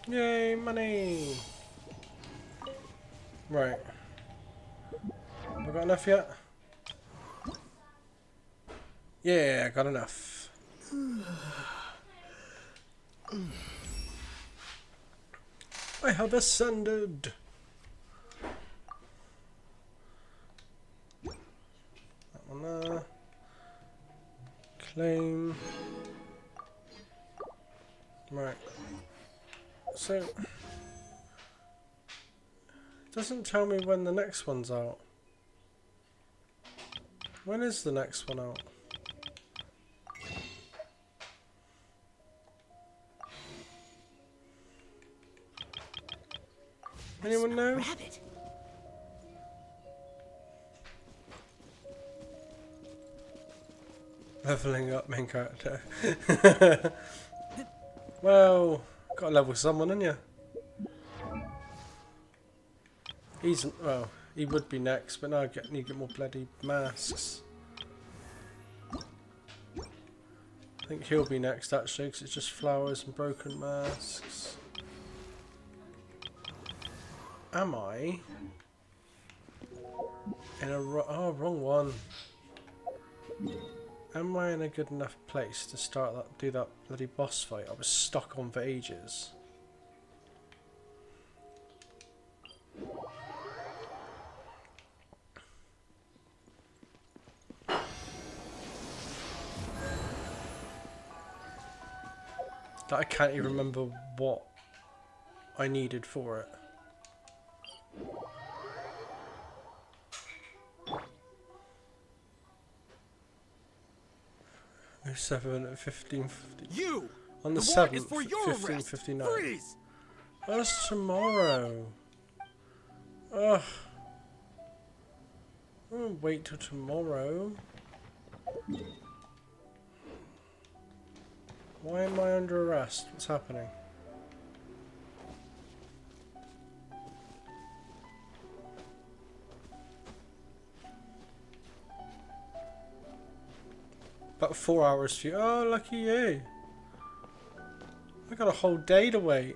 Yay, money! Right. Have I got enough yet? Yeah, I got enough. I have ascended. That one there. Claim. Right. So it doesn't tell me when the next one's out. When is the next one out? Anyone know? Rabbit. Leveling up main character. Well, gotta level someone, haven't you? He's well, he would be next, but now I need to get more bloody masks. I think he'll be next actually, because it's just flowers and broken masks. Am I in a wrong one? Am I in a good enough place to start that, do that bloody boss fight I was stuck on for ages? That I can't even remember what I needed for it. 7 at 15:50. You! On the 7th, 15:59. Freeze! That's tomorrow. Ugh. I'll wait till tomorrow. Why am I under arrest? What's happening? About 4 hours for you. Oh, lucky you. I got a whole day to wait.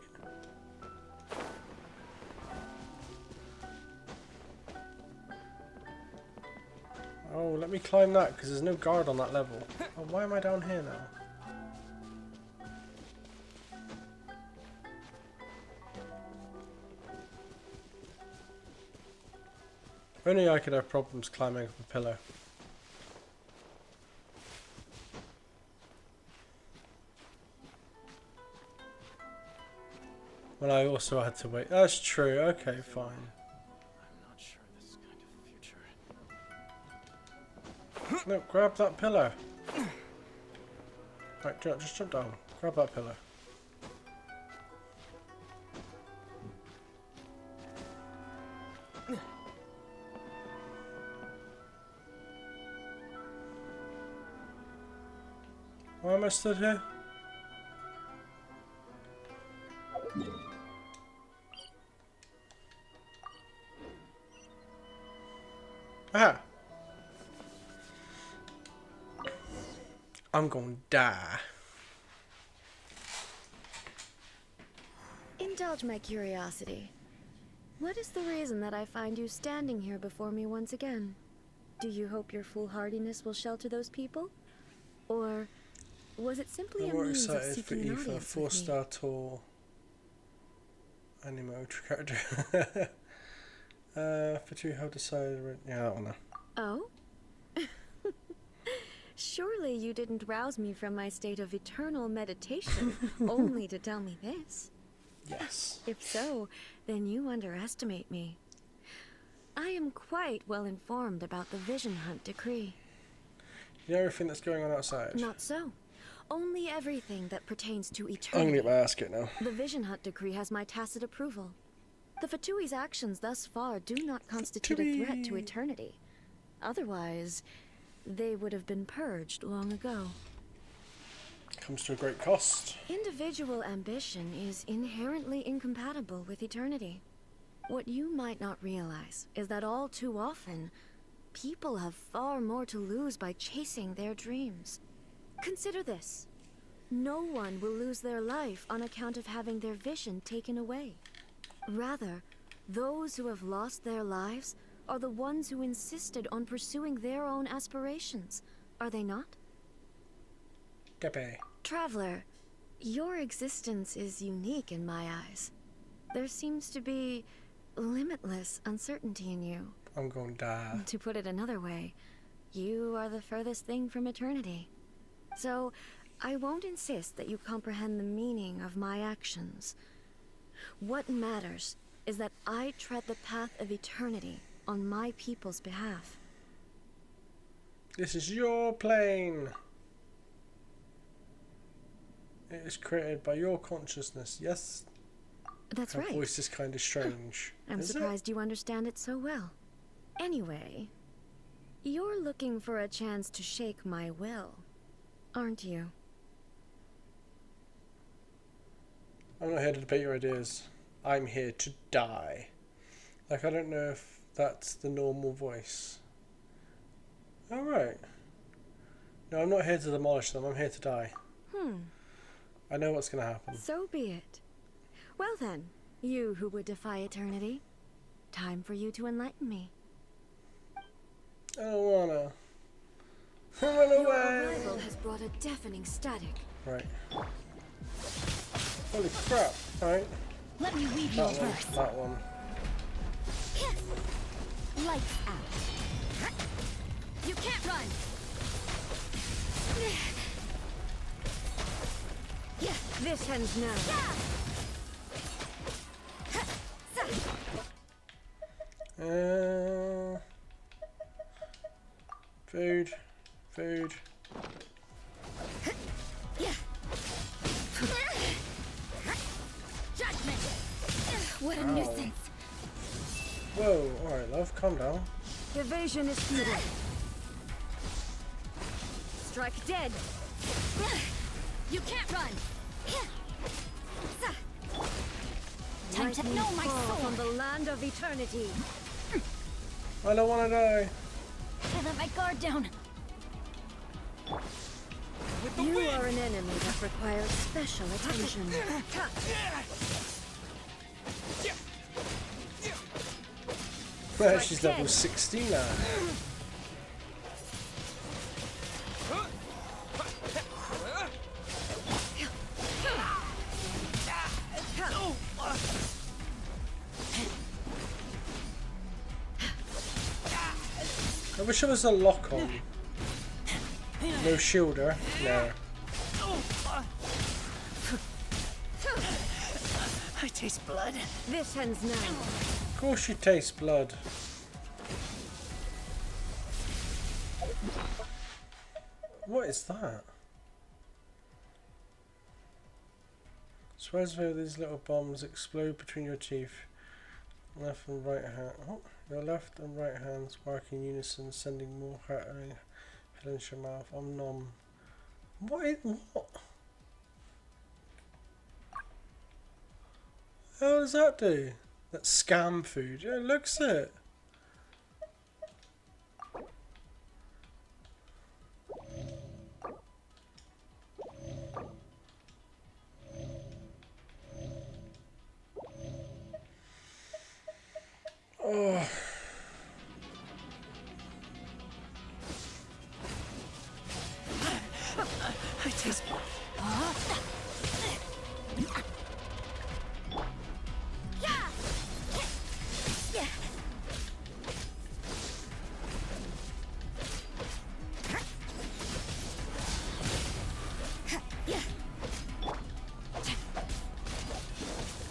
Oh, let me climb that because there's no guard on that level. Oh, why am I down here now? Only I could have problems climbing up a pillar. Well, I also had to wait. That's true. Okay, fine. I'm not sure this kind of future. No, grab that pillar. Right, just jump down. Grab that pillar. Why am I stood here? Aha! I'm gonna die. Indulge my curiosity. What is the reason that I find you standing here before me once again? Do you hope your foolhardiness will shelter those people? Or was it simply I'm a more means of excited for seeking you an for a audience with me? 4-star tour anime character. For two, how decided? Yeah, that one there. Oh? Surely you didn't rouse me from my state of eternal meditation only to tell me this. Yes. If so, then you underestimate me. I am quite well informed about the Vision Hunt decree. You know everything that's going on outside? Not so. Only everything that pertains to I'm eternity. gonna get my ass kicked now. The Vision Hunt decree has my tacit approval. The Fatui's actions thus far do not constitute a threat to eternity. Otherwise, they would have been purged long ago. Comes to a great cost. Individual ambition is inherently incompatible with eternity. What you might not realize is that all too often, people have far more to lose by chasing their dreams. Consider this. No one will lose their life on account of having their vision taken away. Rather, those who have lost their lives are the ones who insisted on pursuing their own aspirations, are they not? Tepe. Traveler, your existence is unique in my eyes. There seems to be limitless uncertainty in you. I'm going to die. To put it another way, you are the furthest thing from eternity. So, I won't insist that you comprehend the meaning of my actions. What matters is that I tread the path of eternity on my people's behalf. This is your plane. It is created by your consciousness, yes? That's right. Her voice is kind of strange. I'm surprised you understand it so well. Anyway, you're looking for a chance to shake my will, aren't you? I'm not here to debate your ideas. I'm here to die. Like, I don't know if that's the normal voice. Alright. No, I'm not here to demolish them. I'm here to die. I know what's going to happen. So be it. Well then, you who would defy eternity, time for you to enlighten me. I don't wanna. Run away! Your arrival has brought a deafening static. Right. Holy crap! Alright. Let me weave your verse. That one. Lights out. You can't run. This ends now. Food. Food. Judgment. What a nuisance. Whoa, alright love, calm down. Evasion is futile. Strike dead. You can't run. Time to Lightning know my fall soul. from the land of eternity. I don't want to die. I let my guard down. You are an enemy that requires special attention. Well, she's level 60 now. I wish there was a lock on. No shielder. No. I taste blood. This ends now. Of course you taste blood. What is that? Swears where these little bombs explode between your teeth. Left and right hand. Oh, your left and right hands work in unison, sending more hurtling into your mouth. I'm numb. What? How does that do? That's scam food. Yeah, it looks it. Oh. I taste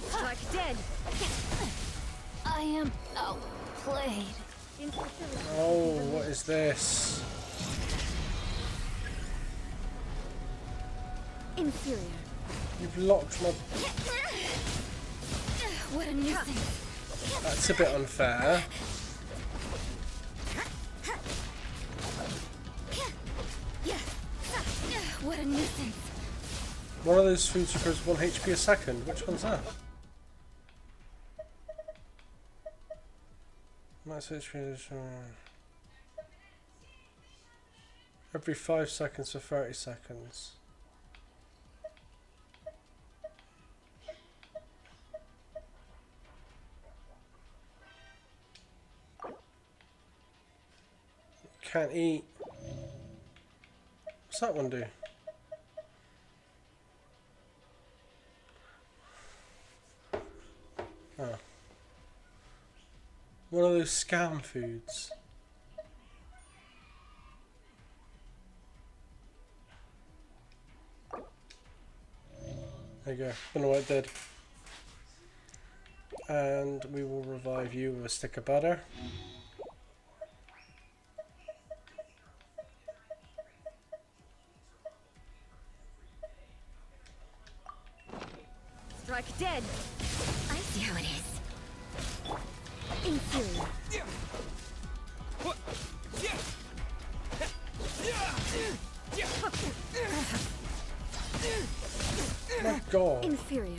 Strike dead. I am outplayed. Oh, what is this? Inferior. You've locked my... What a nuisance. That's a bit unfair. What a nuisance. One of those foods recovers 1 HP a second. Which one's that? Max HP is every 5 seconds for 30 seconds. Can't eat. What's that one do? One of those scam foods. There you go. Don't know what it did. And we will revive you with a stick of butter. Strike dead. I see how it is. Inferior. My God. Inferior.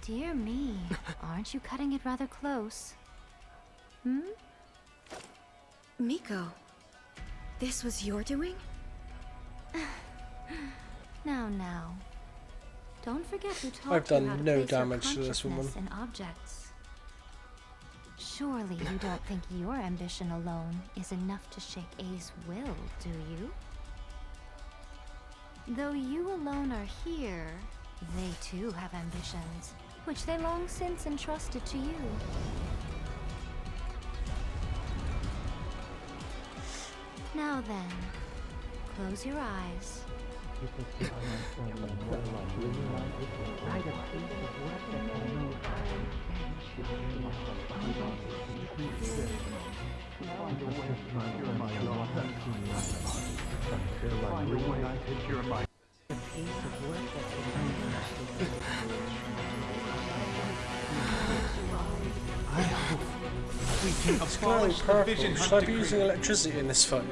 Dear me, aren't you cutting it rather close? Hmm? Miko, this was your doing? Now. Don't forget who taught I've you done how to no place your damage to this woman. consciousness in objects. Surely you don't think your ambition alone is enough to shake A's will, do you? Though you alone are here, they too have ambitions, which they long since entrusted to you. Now then, close your eyes. I hope we can It's glowing abolish the purple. vision Should I hunt be decree. using electricity in this fight?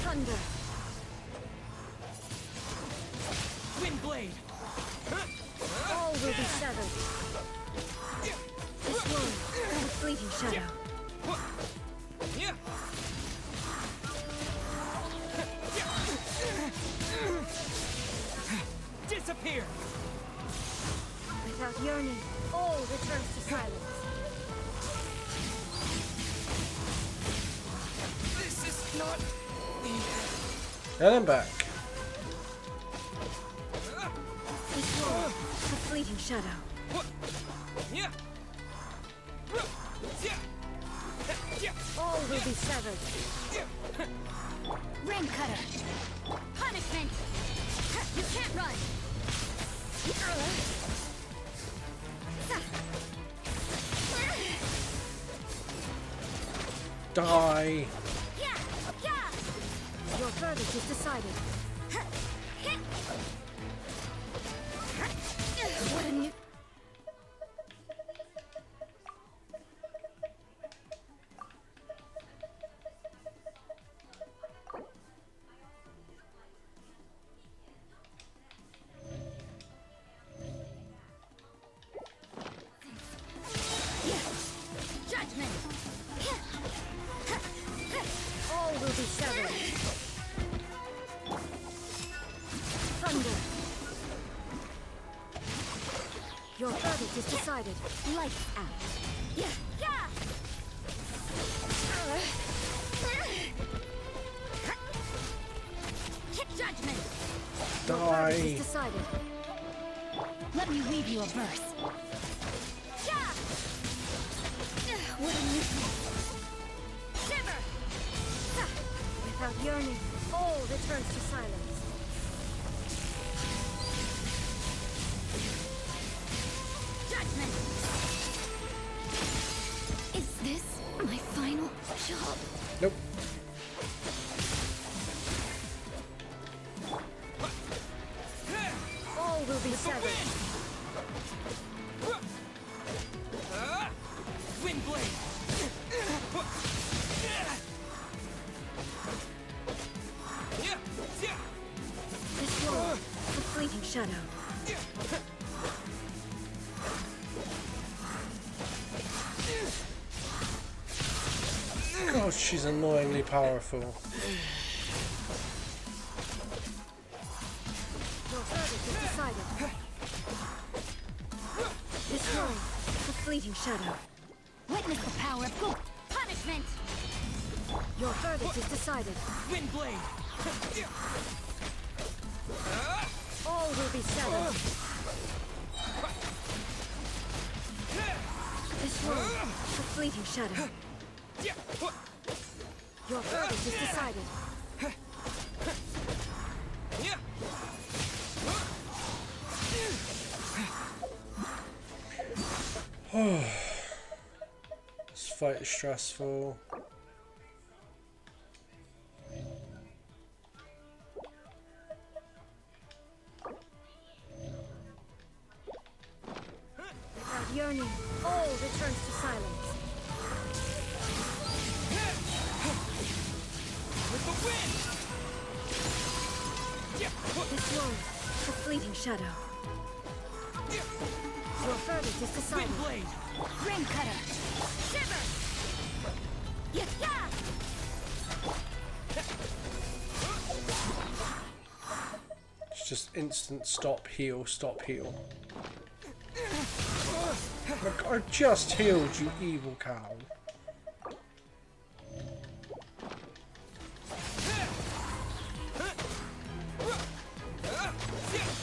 Thunder. Windblade! All will be severed. This one, a fleeting shadow. Disappear! Without yearning, all returns to silence. This is not And I'm back. This one, a fleeting shadow. All will be severed. Ring cutter. Punishment. You can't run. Die. Your verdict is decided. What a new... Judgment. All will be severed. Thunder. Your verdict is decided. Lights out. Judgment. Your verdict is Die. decided. Let me weave you a verse. What a nuisance. Shiver. Without yearning, all returns to silence. Judgment. Is this my final job? Nope. All will be severed. Windblade! This one, a fleeting shadow. God, she's annoyingly powerful. Your verdict is decided. Destroy the fleeting shadow. Witness the power of good punishment! Your verdict is decided. Windblade! All will be settled. Destroy the fleeting shadow. Your verdict is decided. This fight is stressful. Without yearning, all returns to silence. With the wind! Destroy the fleeting shadow. Your verdict is decided. Windblade! Ring cutter! Shiver! Yeah! It's just instant stop, heal, stop, heal. Look, I just healed, you evil cow.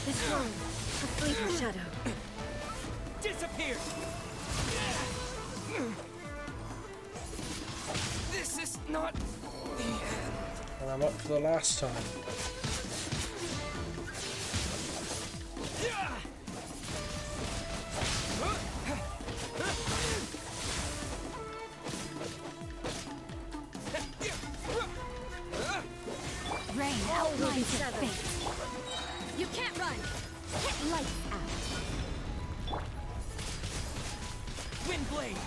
Destroy the fleeting shadow. Disappear! This is not the end. And I'm up for the last time. Rain outlines your fate. You can't run! Hit lights out! Windblade!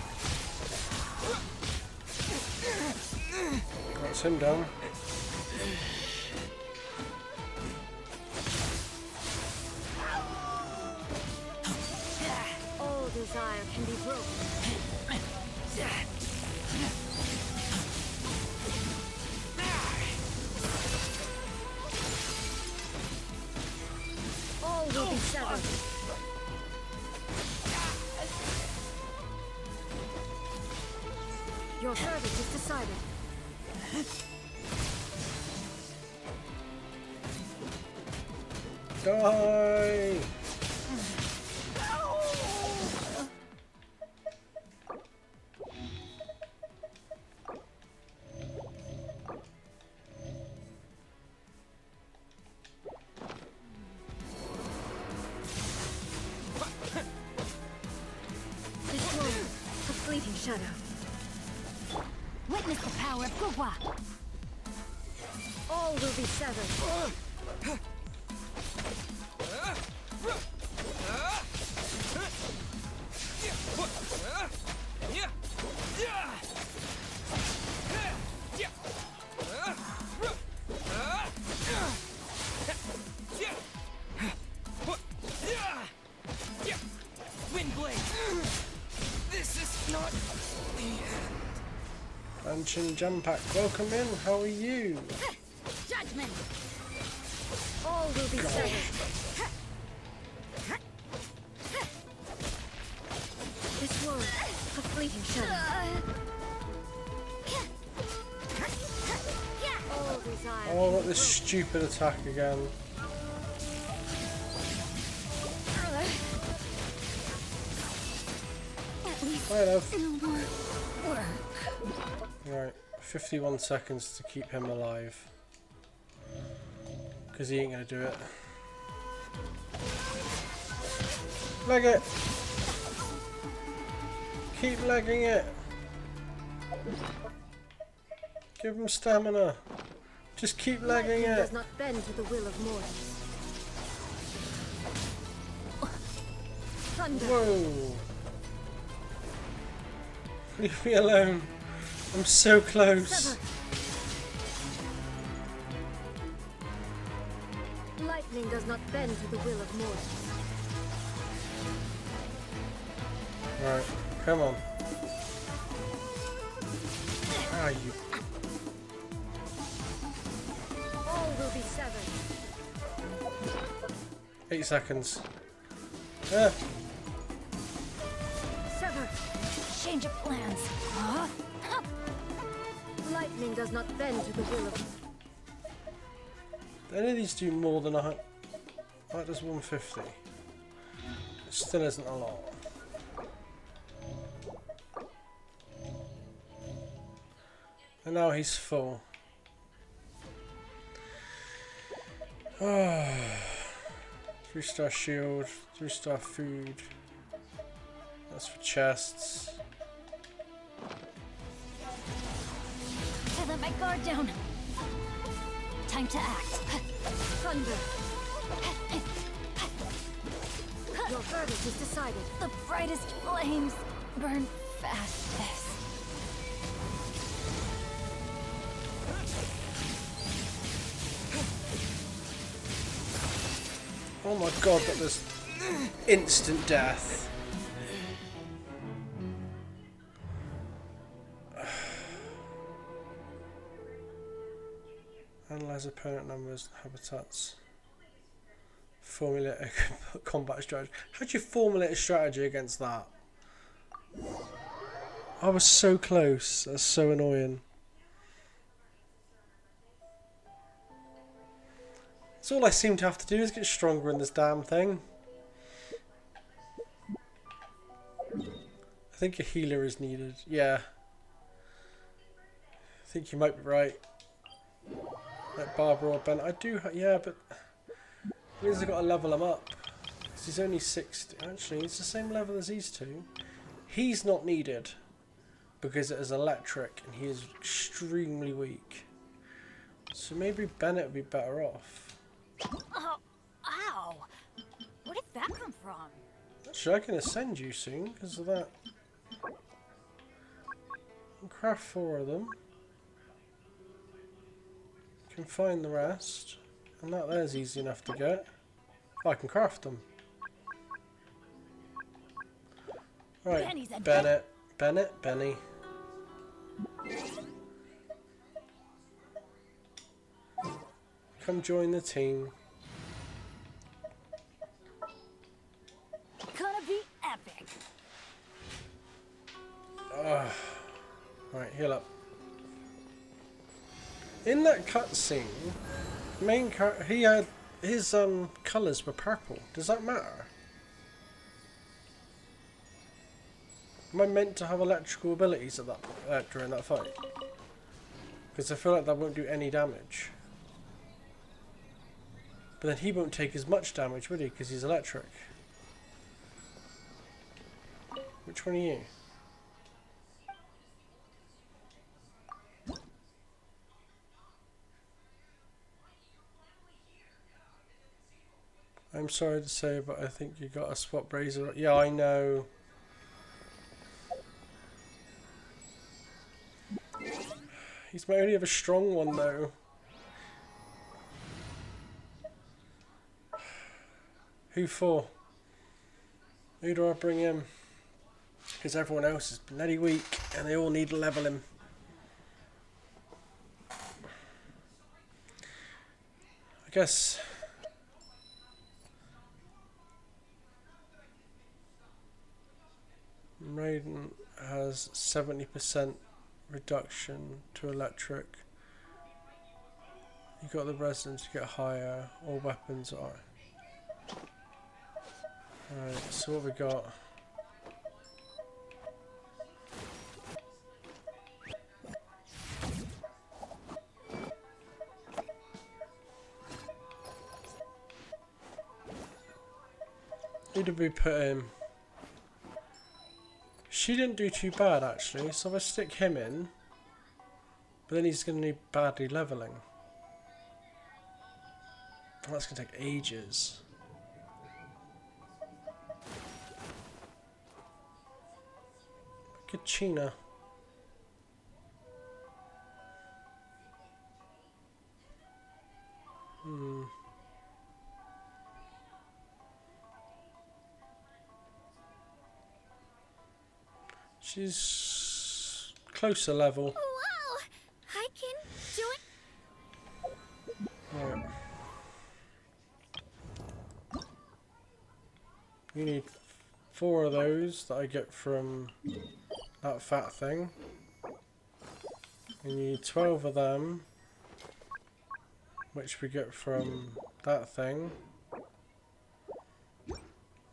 That's him down. All desire can be broken. All will be severed. Your verdict is decided. Die! Destroy the fleeting shadow. Witness the power of Gugwa! All will be severed. Windblade! This is not the end. Genshin Impact, welcome in. How are you? Judgment! All will be severed. Destroy the fleeting shadow. All desire. Oh, not this stupid attack again. Hi, love. Right, 51 seconds to keep him alive. Because he ain't gonna do it. Leg it! Keep legging it! Give him stamina! Just keep legging Lightning it! does not bend to the will of mortals. Thunder! Whoa! Leave me alone! I'm so close! Sever. Lightning does not bend to the will of mortals. Right, come on. Ah, you. All will be severed. 8 seconds. Ah. Sever. Change of plans. Huh? Lightning does not bend to the will of... Do any of these do more than 100? That does 150. It still isn't a lot. And now he's full. 3-star shield, 3-star food. That's for chests. I let my guard down. Time to act. Thunder. Your verdict is decided. The brightest flames burn fastest. Oh my god, that was instant death. Analyze opponent numbers and habitats. Formulate a combat strategy. How do you formulate a strategy against that? I was so close. That's so annoying. That's all I seem to have to do is get stronger in this damn thing. I think a healer is needed. Yeah. I think you might be right. Like Barbara or Ben. I do, yeah, but it means I've got to level him up. Because he's only 60. Actually, he's the same level as these two. He's not needed. Because it is electric and he is extremely weak. So maybe Bennett would be better off. Oh, ow! Where did that come from? Actually, I can ascend you soon because of that. I'll craft 4 of them. Can find the rest. And that there's easy enough to get. Oh, I can craft them. Right, Bennett, Benny. Come join the team. Gonna be epic. Right, heal up. In that cutscene, main he had his colours were purple. Does that matter? Am I meant to have electrical abilities at that during that fight? Because I feel like that won't do any damage. But then he won't take as much damage, would he? Because he's electric. Which one are you? I'm sorry to say, but I think you got a swap brazier. Yeah, I know. He's my only other strong one, though. Who for? Who do I bring in? Because everyone else is bloody weak, and they all need to level him. I guess... Raiden has 70% reduction to electric. You got the resonance to get higher. All weapons are. Alright, so what we got? Who did we put in? She didn't do too bad actually, so if I stick him in, but then he's going to need badly leveling. That's going to take ages. Kachina. She's closer level. Wow! I can do it. Right. You need 4 of those that I get from that fat thing. And you need 12 of them, which we get from that thing.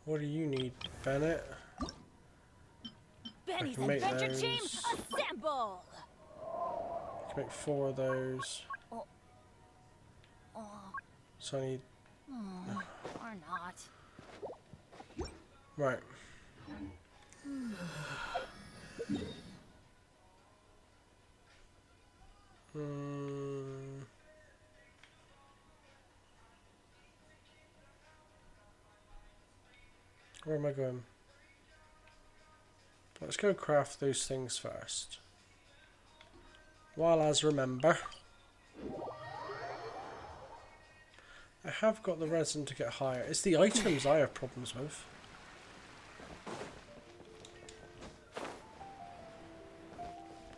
What do you need, Bennett? Benny's I can make adventure those. team, assemble! I can make 4 of those. Oh. So I need... Or not. Right. Where am I going? Let's go craft those things first. While as remember, I have got the resin to get higher. It's the items I have problems with.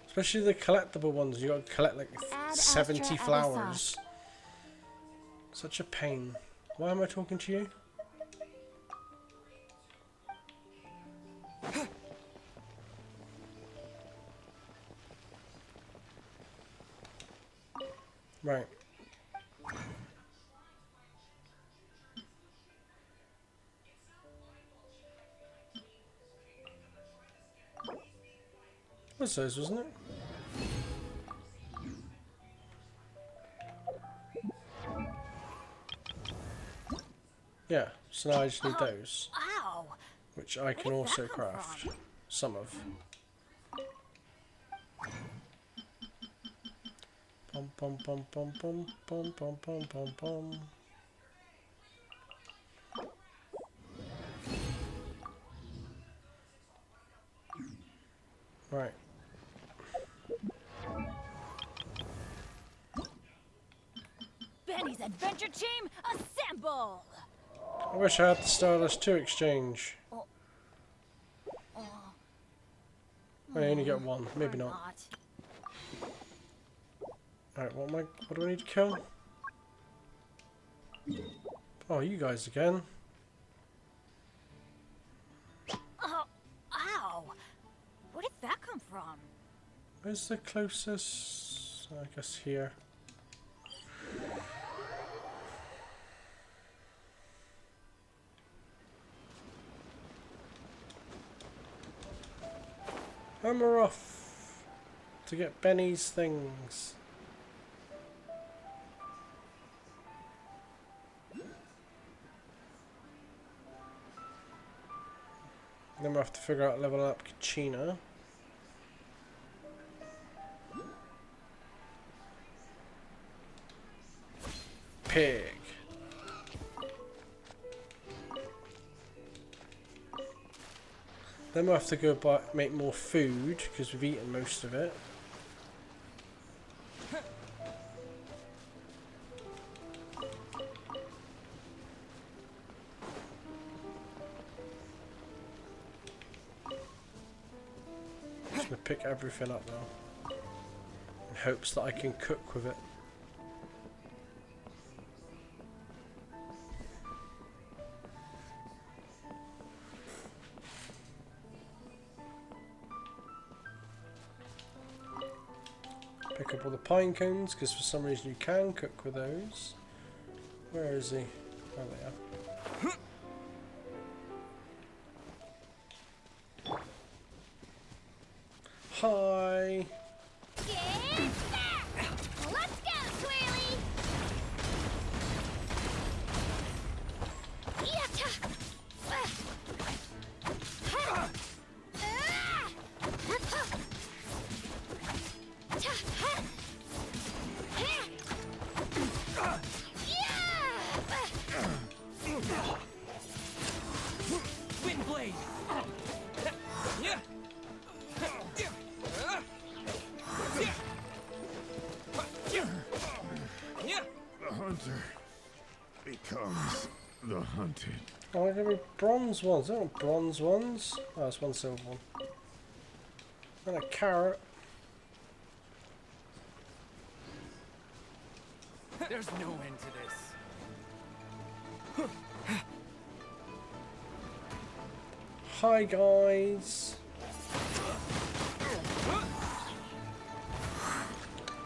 Especially the collectible ones. You got to collect like 70 flowers. Such a pain. Why am I talking to you? Right. What's those, wasn't it? Yeah, so now I just need those. Ow! Which I can also craft. Some of. Bum bum bum bum bum bum bum bum bum bum. Right. Benny's adventure team, assemble! I wish I had the Stardust 2 exchange. I only get 1, maybe not. Alright, what do I need to kill? Oh, you guys again. Ow! Where did that come from? Where's the closest? I guess here. And we're off to get Benny's things. Then we'll have to figure out level up Kachina. Pig. Then we'll have to go make more food because we've eaten most of it. Just gonna pick everything up now in hopes that I can cook with it. Pick up all the pine cones because for some reason you can cook with those. Where is he? Oh, they are. Hi. Let's go, Twirly! Windblade! The hunter becomes the hunted. Oh, I got me bronze ones. I don't want bronze ones. Oh, it's one silver one. And a carrot. There's no end to this. Hi guys.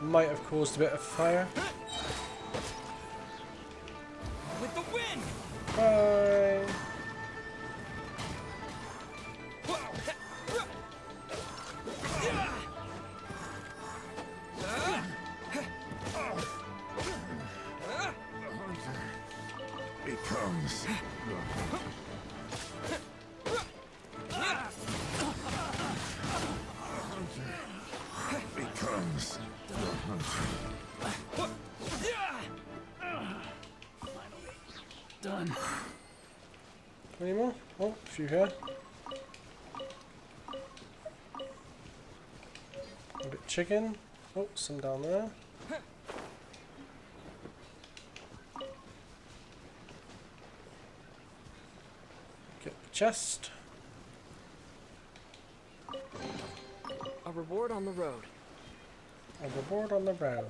Might have caused a bit of fire. With the wind. Bye. Becomes becomes the hunter. Finally done. Any more? Oh, a few here. A bit chicken. Oh, some down there. Get the chest. A reward on the road. A reward on the road.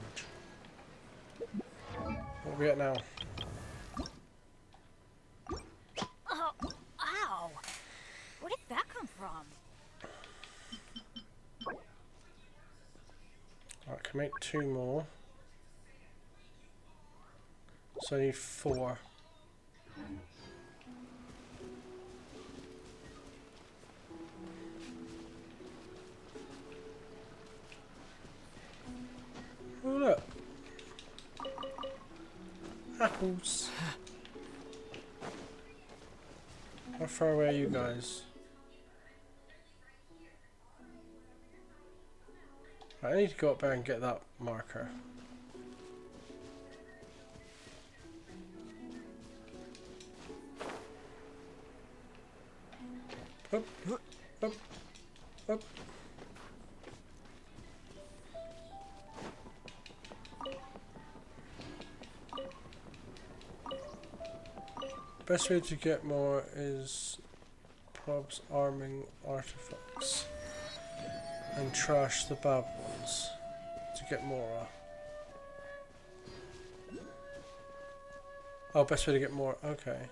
What are we at now? Oh, ow! Where did that come from? I can make 2 more. So I need 4. Oh look. Apples. How far away are you guys? I need to go up there and get that marker. Up, up, up. Best way to get more is probs arming artifacts and trash the bad ones to get more. Oh, best way to get more. Okay.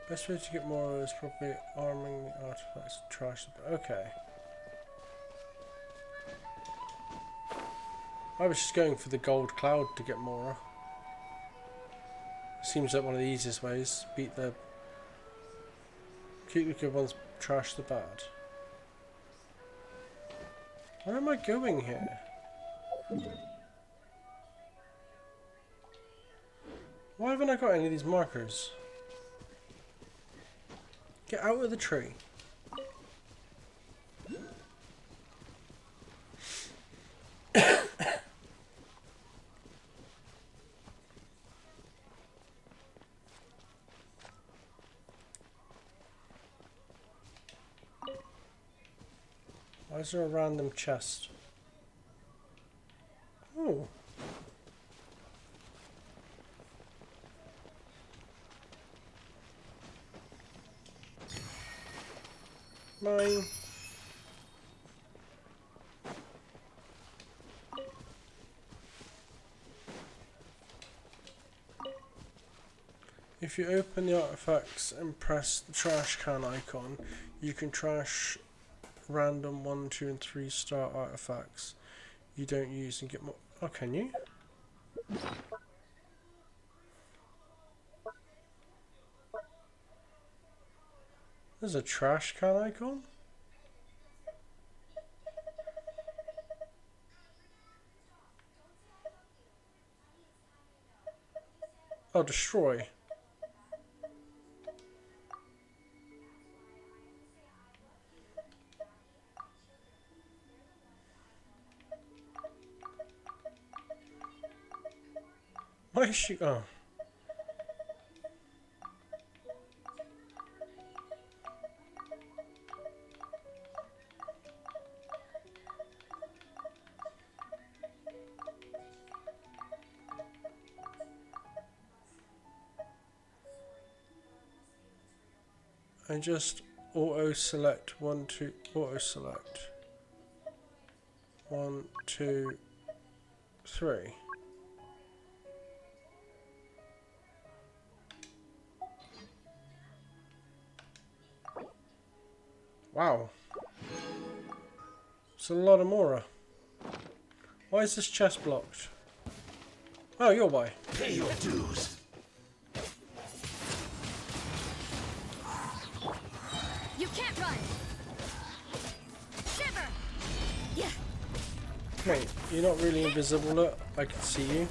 Best way to get more is probably arming the artifacts and trash the. Okay. I was just going for the gold cloud to get more. Seems like one of the easiest ways. Keep the good ones, trash the bad. Where am I going here? Why haven't I got any of these markers? Get out of the tree. Why is there a random chest? Oh. Mine. If you open the artifacts and press the trash can icon, you can trash random 1, 2 and 3 star artifacts you don't use and get more. Oh, can you? There's a trash can icon? Oh, destroy. Why is she? Oh. I just auto select 1, 2, auto select. 1, 2, 3. Wow. It's a lot of Mora. Why is this chest blocked? Oh, you're why. Pay your dues. You can't run. Shiver. Yeah. Mate, you're not really invisible, look. I can see you.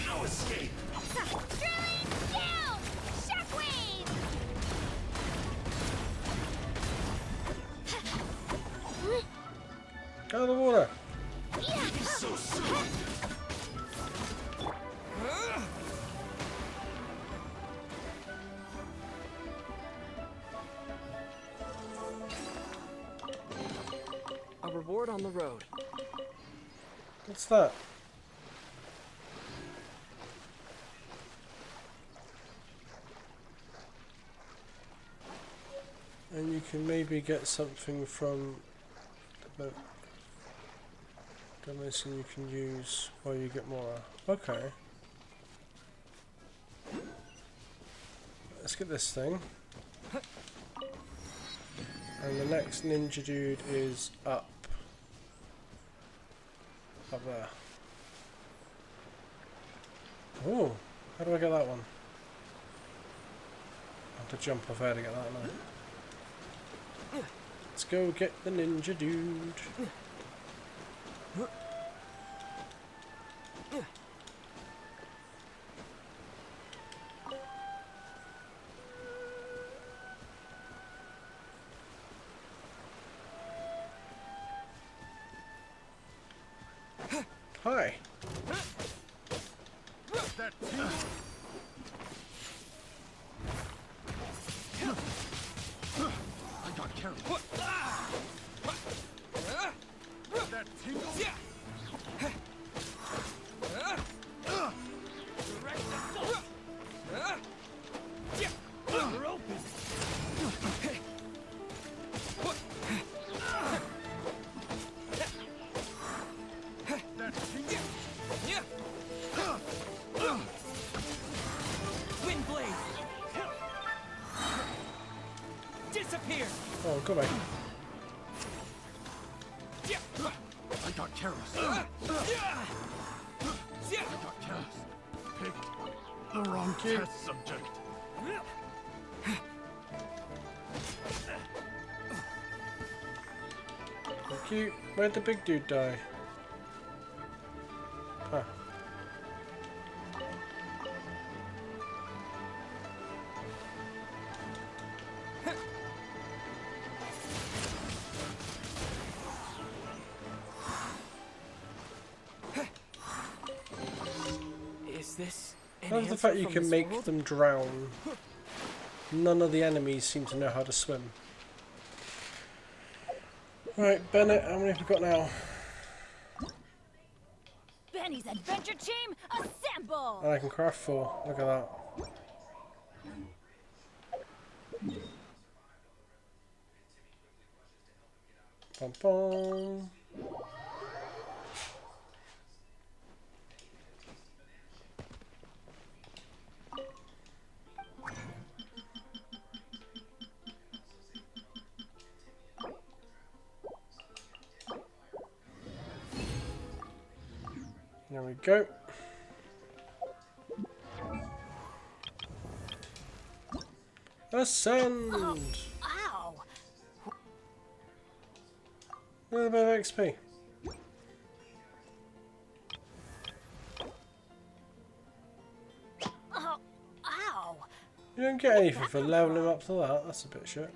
No escape. Drilling down! Shockwave! Out of the water. So soon. A reward on the road. What's that? And you can maybe get something from the medicine you can use while you get more. Okay. Let's get this thing. And the next ninja dude is up there. Oh, how do I get that one? I have to jump off there to get that now. Let's go get the ninja dude. Hi. That I got carried. That tingle. Direct assault. We're open. That tingle. Wind blade. Disappear. Oh, go back. I got careless. I got careless. Picked the wrong test subject. Thank you. Where'd the big dude die? Huh. Is this I love the fact you can make them drown. None of the enemies seem to know how to swim. Right, Bennett, how many have we got now? Benny's adventure team, assemble! And I can craft 4. Look at that. Bum bum. There we go. Ascend! Oh, ow! A little bit of XP. Oh, ow! You don't get anything for leveling up to that. That's a bit shit.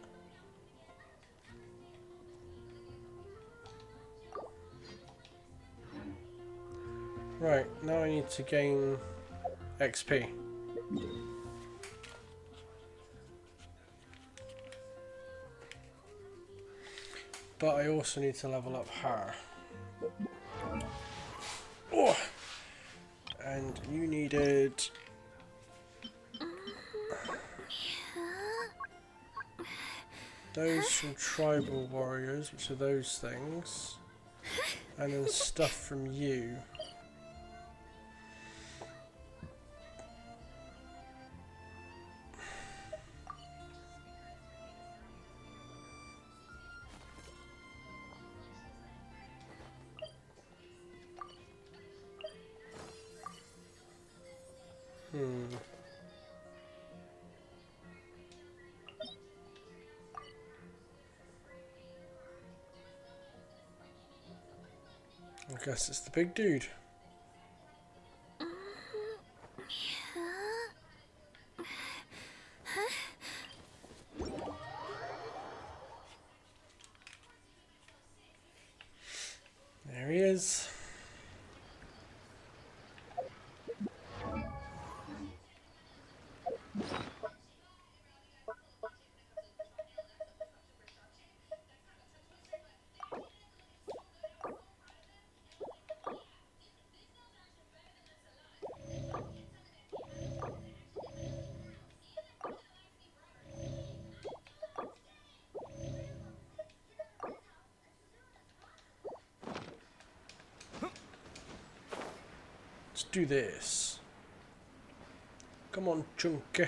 Right, now I need to gain XP. But I also need to level up her. Oh! And you needed... those from tribal warriors, which are those things. And then stuff from you. I guess it's the big dude. There he is. Let's do this. Come on, Chunky.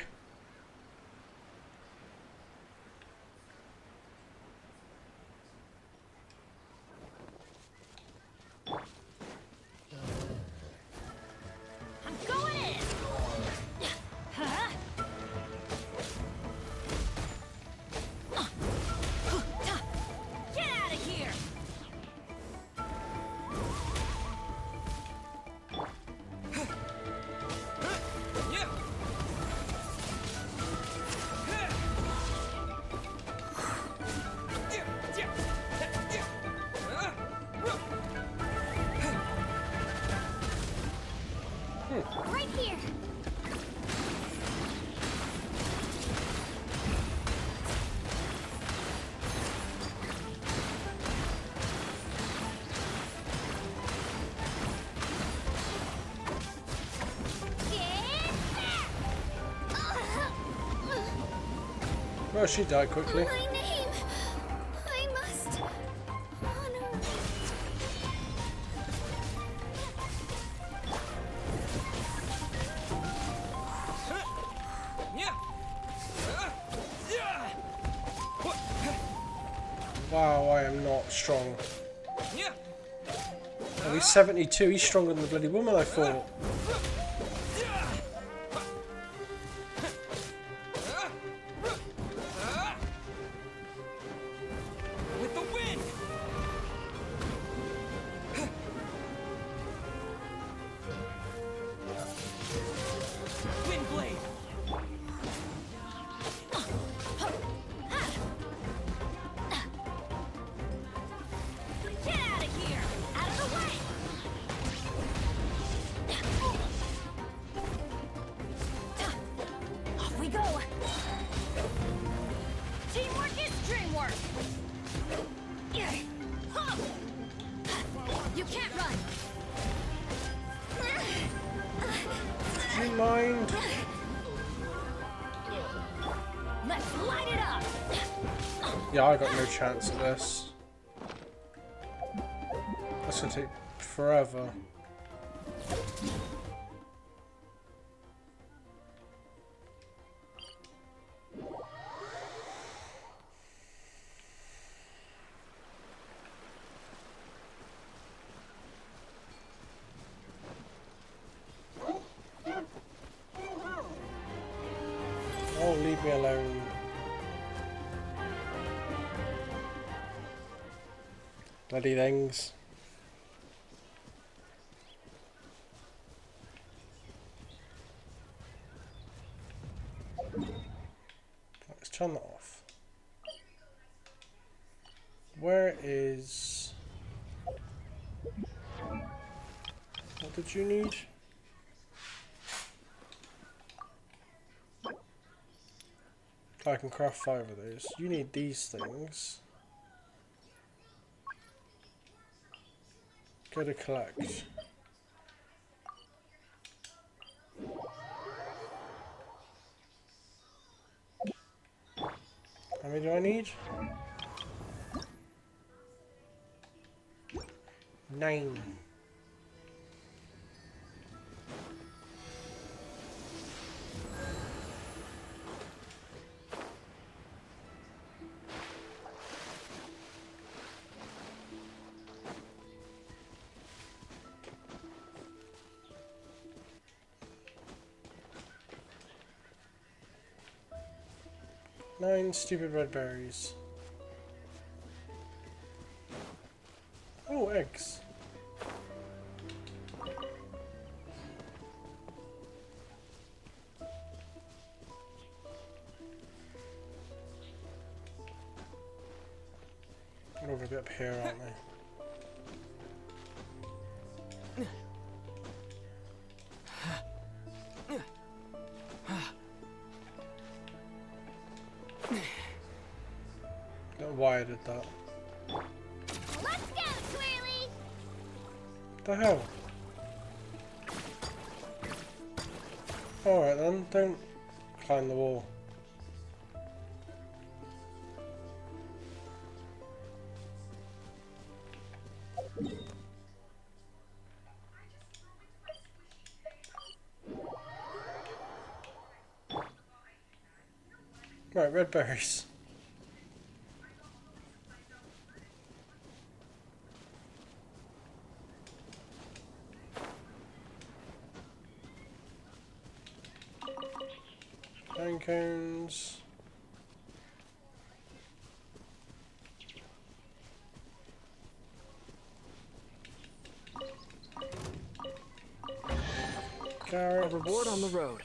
I'm going in. Huh? Get out of here. Right here. Well, she died quickly. My name. I must honor. Wow, I am not strong. Oh, he's 72. He's stronger than the bloody woman I fought. With the wind! Wind blade! Get out of here. Out of the way. Off we go. Teamwork is dreamwork. You can't run. Do you mind? Let's light it up. Yeah, I got no chance at this. That's gonna take forever. Oh, leave me alone. Bloody things. Let's turn that off. Where is... What did you need? I can craft 5 of those. You need these things. Go to collect. How many do I need? 9. Nine stupid red berries. Oh, eggs. Over a bit up here, aren't they? Don't know why I did that. Let's go, Twirly! What the hell? Alright then, don't climb the wall. Right, red berries. Pine cones. Carrots. A reward on the road.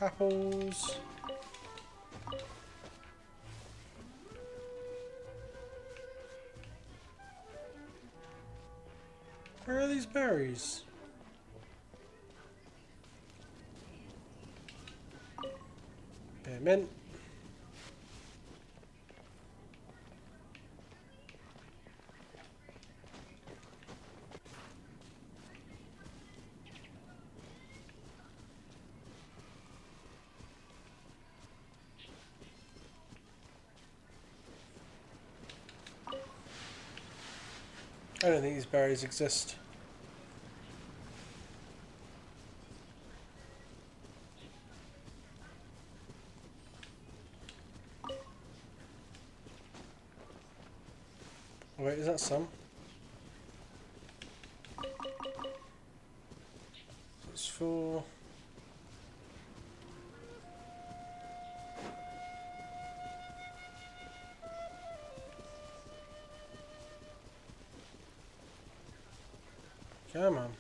Apples. Where are these berries? Mint. I don't think these berries exist. Oh, wait, is that some? It's 4. Come on.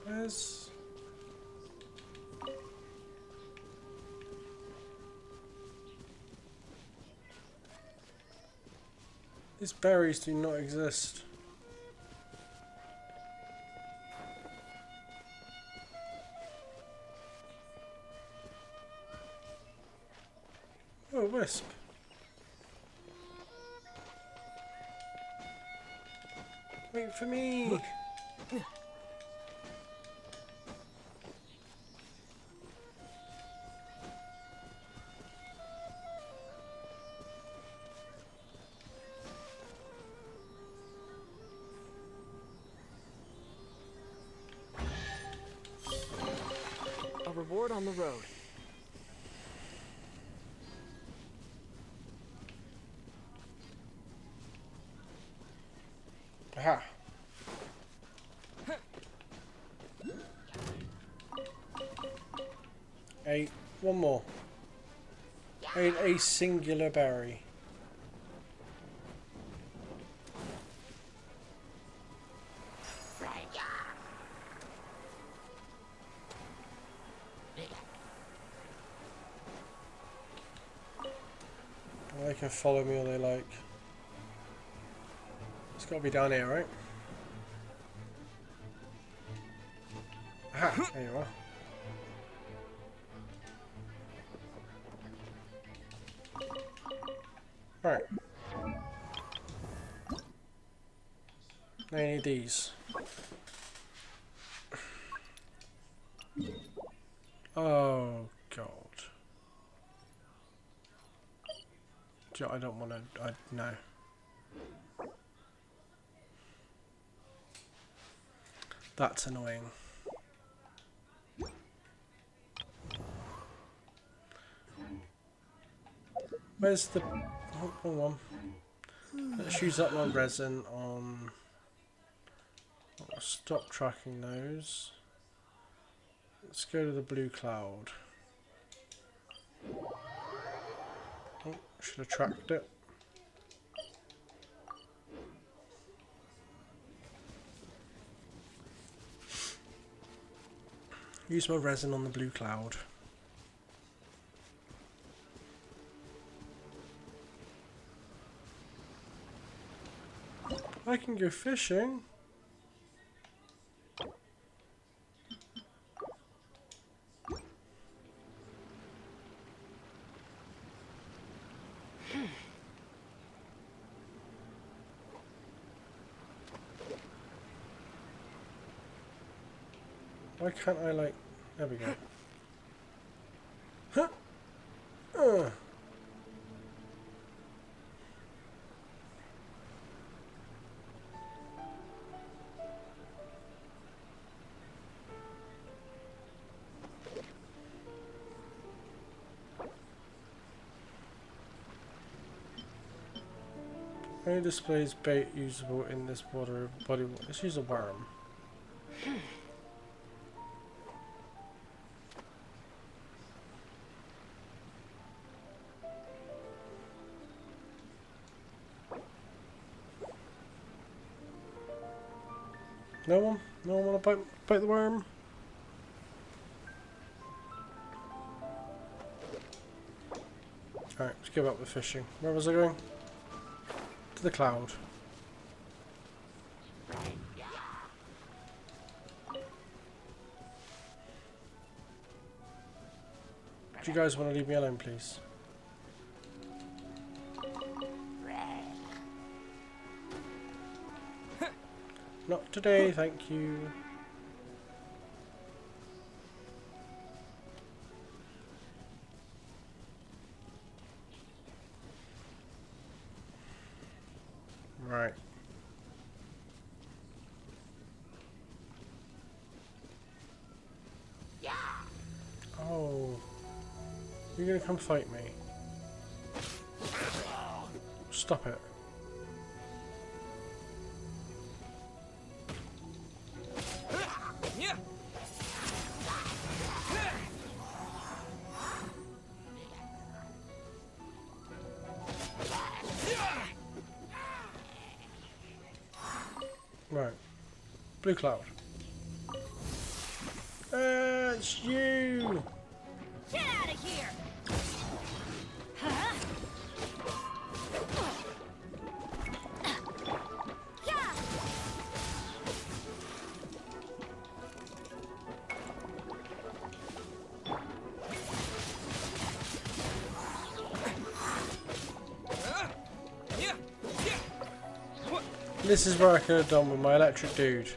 Where's... These berries do not exist. Oh, wisp. Wait for me. A reward on the road. Aha. Eight. One more. Ate a singular berry. They can follow me all they like. Let's got to be down here, right? Aha, there you are. Right. Now you need these. Oh god. I don't want to. No. That's annoying. Where's the... Oh, hold on. Let's use up my resin on... I'll stop tracking those. Let's go to the blue cloud. Oh, should have tracked it. Use my resin on the blue cloud. I can go fishing. Why can't I, like... There we go. Huh? Only displays bait usable in this water body. Let's use a worm. No one? No one want to bite the worm? Alright, let's give up with fishing. Where was I going? To the cloud. Do you guys want to leave me alone, please? Not today, thank you. Right. Oh. You're gonna come fight me. Stop it. Right. Blue cloud. It's you! Get out of here! Huh? Yeah! This is where I could have done with my electric dude.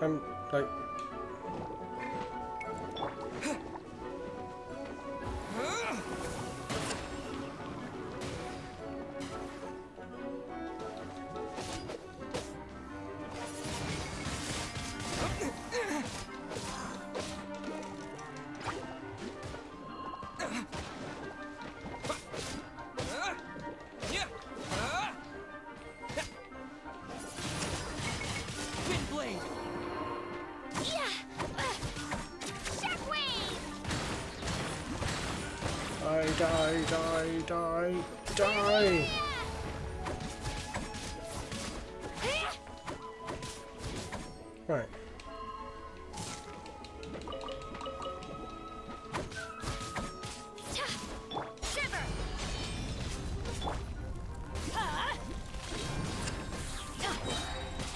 I'm like... Die! Right. Shiver!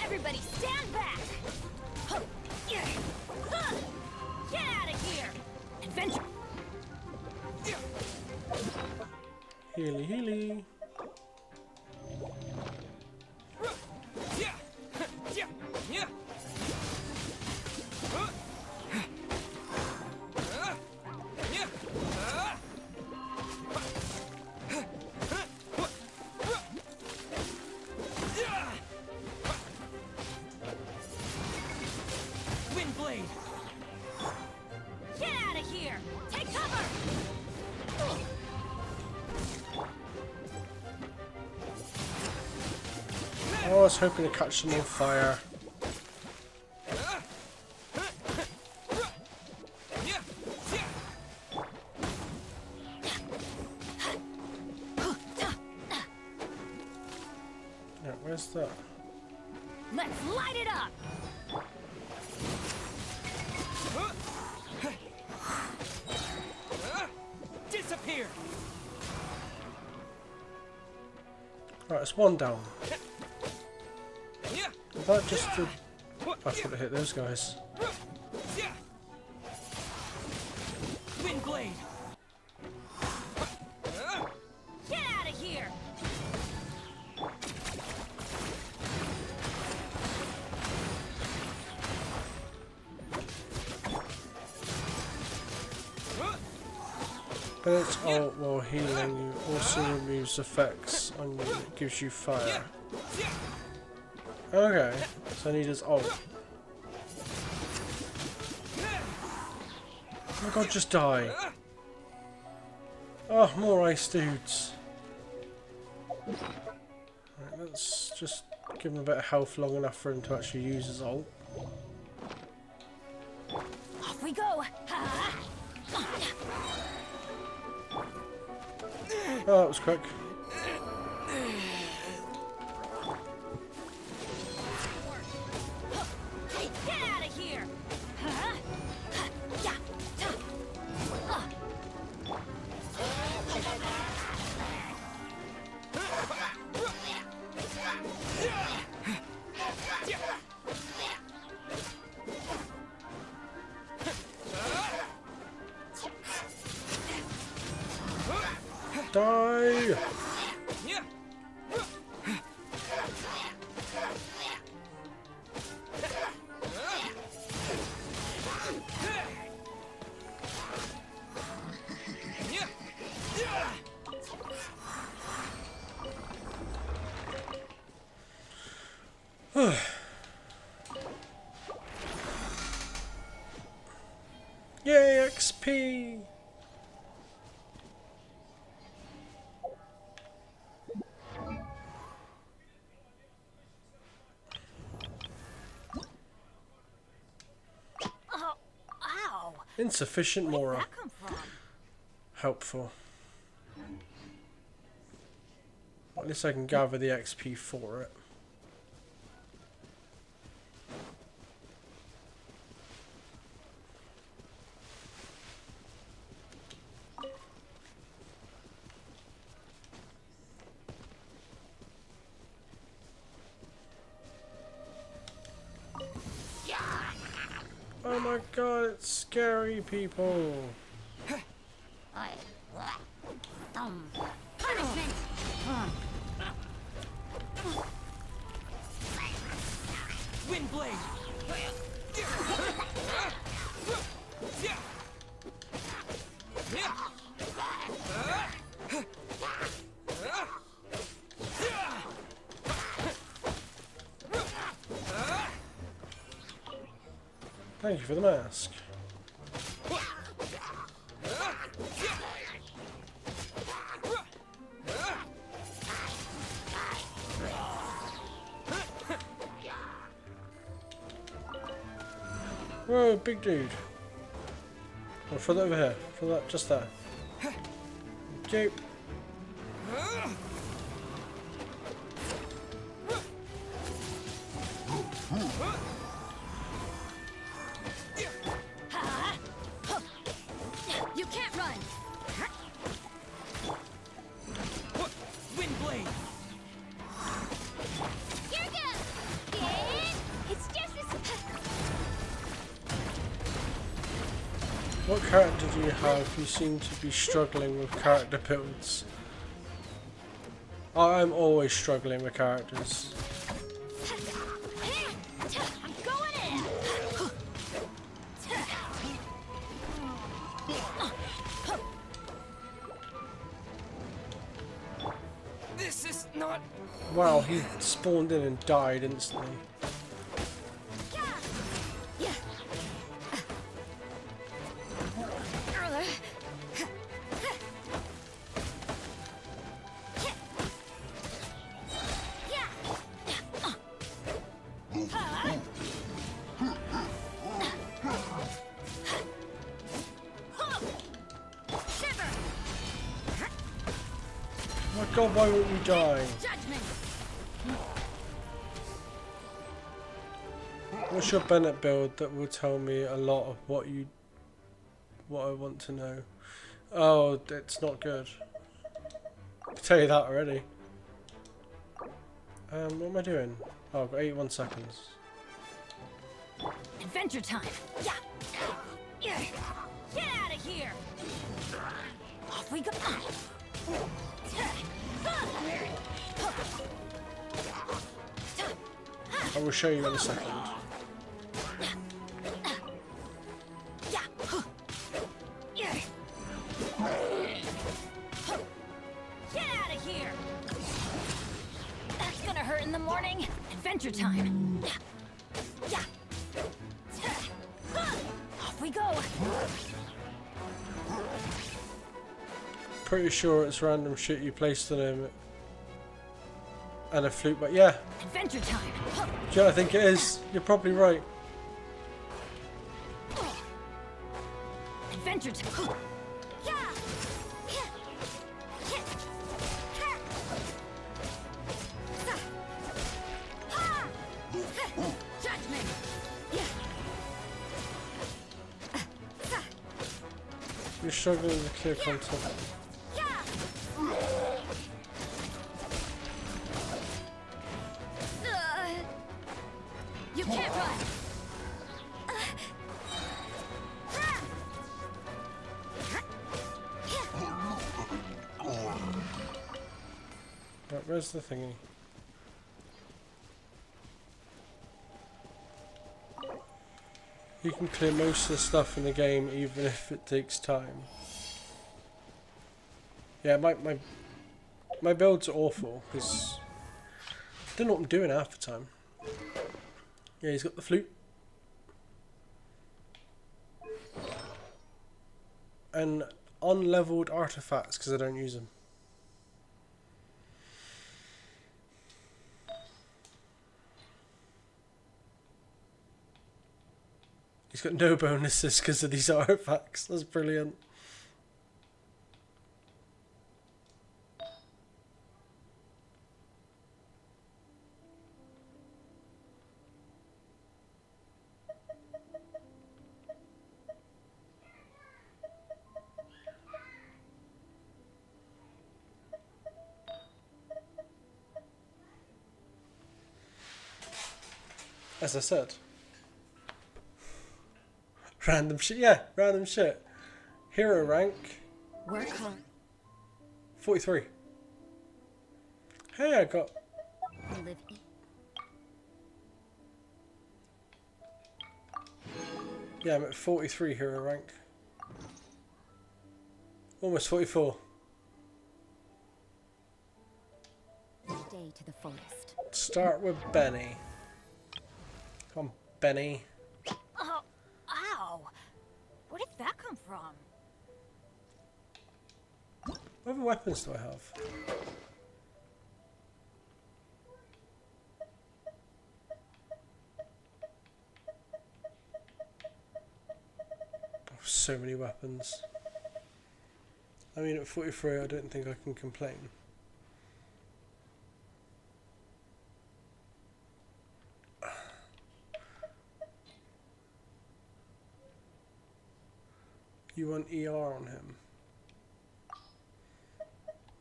Everybody stand back! Get out of here! Adventure! Healy, healy. Windblade! Get out of here! Take cover! I was hoping to catch them on fire. Yeah, where's that? Let's light it up! Disappear! Right, it's one down. Is that just the... I thought it hit those guys. Windblade! Get out of here! But it's ult while healing you also removes effects on you. It gives you fire. Okay, so I need his ult. Oh my god, just die. Oh, more ice dudes. Right, let's just give him a bit of health long enough for him to actually use his ult. Off we go! Oh, that was quick. Get out of here! Die! Yay, XP! Ow! Insufficient Where Mora. did that come from? Helpful. Well, at least I can gather the XP for it. Oh my god, it's scary people. Punishment! Windblade! Thank you for the mask. Whoa, big dude. Oh, throw that over here. Throw that just there. Okay. character do you have? You seem to be struggling with character builds. I'm always struggling with characters. I'm going in. This is not. Wow, he spawned in and died instantly. Oh my god, why won't you die? What's your Bennett build that will tell me a lot of what I want to know? Oh, it's not good. I can tell you that already. What am I doing? Oh, I've got 81 seconds. Adventure time. Yeah. Get out of here. Off we go. I will show you in a second. Get out of here. That's gonna hurt in the morning. Adventure time. Yeah. Off we go. Pretty sure it's random shit you placed on him. And a flute, but yeah. Adventure time. Yeah, I think it is. You're probably right. Adventure time. You're struggling to clear content. You can't run. Right, where's the thingy? You can clear most of the stuff in the game even if it takes time. Yeah, my builds are awful because I don't know what I'm doing half the time. Yeah, he's got the flute. And unleveled artifacts because I don't use them. He's got no bonuses because of these artifacts. That's brilliant. As I said. Random shit, yeah, random shit. Hero rank. Work on 43. Hey, I got. Yeah, I'm at 43 hero rank. Almost 44. Stay to the fullest. Start with Benny. Come on, Benny. Oh, ow. Where did that come from? What other weapons do I have? Oh, so many weapons. I mean, at 43, I don't think I can complain. You want ER on him?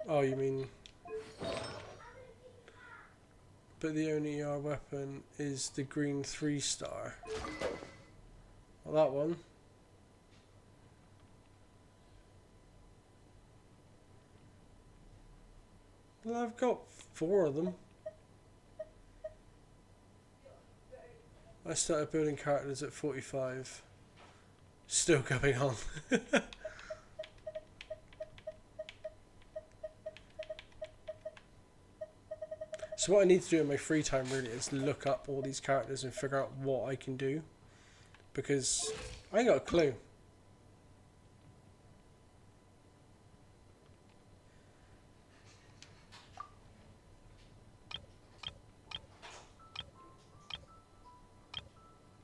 Oh, you mean... But the only ER weapon is the green 3-star. Well, that one. Well, I've got 4 of them. I started building characters at 45. Still going on. So what I need to do in my free time really is look up all these characters and figure out what I can do. Because I ain't got a clue.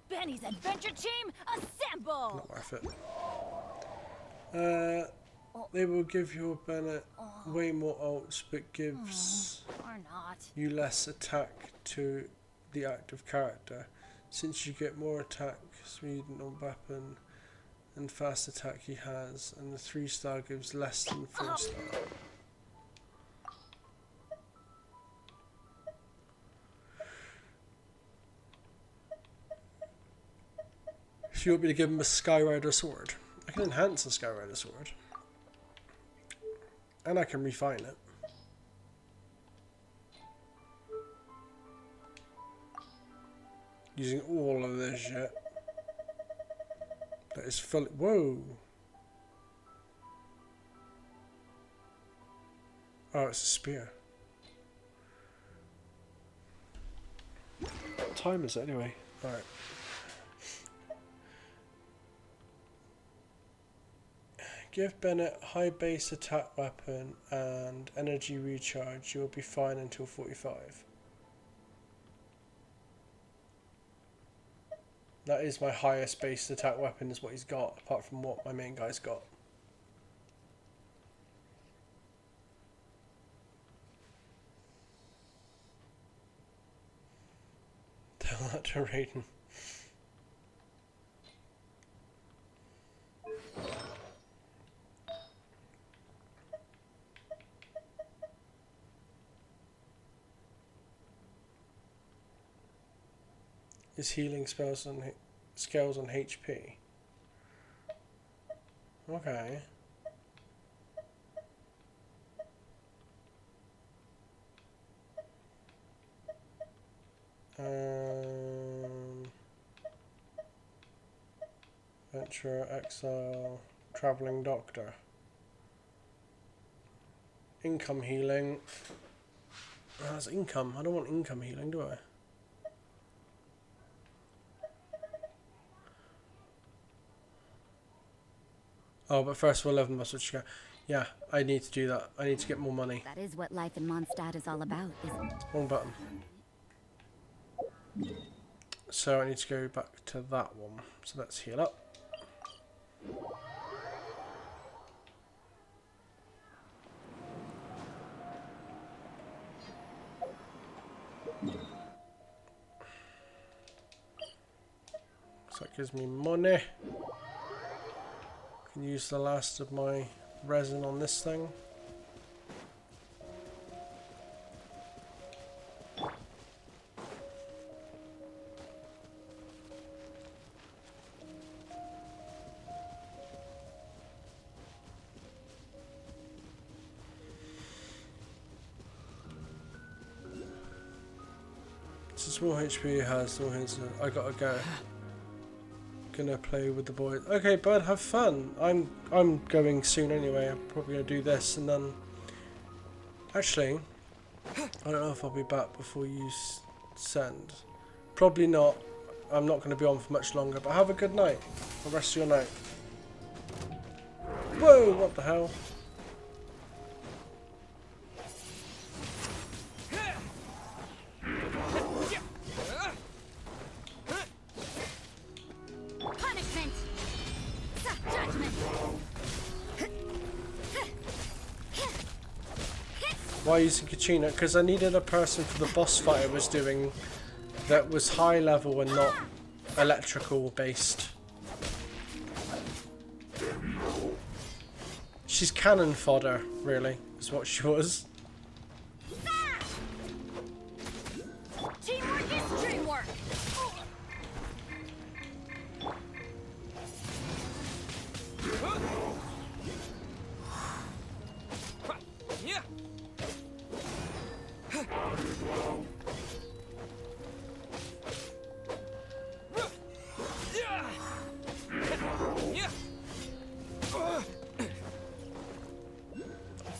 Benny's adventure team, assemble! Not worth it. They will give your Bennett way more ults, but gives Or not. you less attack to the active character. Since you get more attack speed on weapon and fast attack he has, and the 3-star gives less than 4-star. So you want me to give him a Skyrider sword? I can enhance a Skyrider sword. And I can refine it. Using all of this shit. That is fully... Whoa! Oh, it's a spear. What time is it anyway? Alright. Give Bennett high base attack weapon and energy recharge. You'll be fine until 45. That is my highest base attack weapon, is what he's got, apart from what my main guy's got. Tell that to Raiden. Is healing spells on scales on HP? Okay. Venturer, Exile, Traveling Doctor. Income healing. Oh, that's income. I don't want income healing, do I? Oh, but first we'll level muscle chica. Yeah, I need to do that. I need to get more money. That is what life in Mondstadt is all about, isn't it? Wrong button. So I need to go back to that one. So let's heal up. So that gives me money. Can use the last of my resin on this thing. It's a small HP has all his. I gotta go. Gonna play with the boys. Okay, bud, have fun. I'm going soon anyway. I'm probably gonna do this and then. Actually, I don't know if I'll be back before you send. Probably not. I'm not gonna be on for much longer. But have a good night. The rest of your night. Whoa! What the hell? Why using Kachina? Because I needed a person for the boss fight I was doing that was high level and not electrical based. She's cannon fodder, really, is what she was. Teamwork is dreamwork.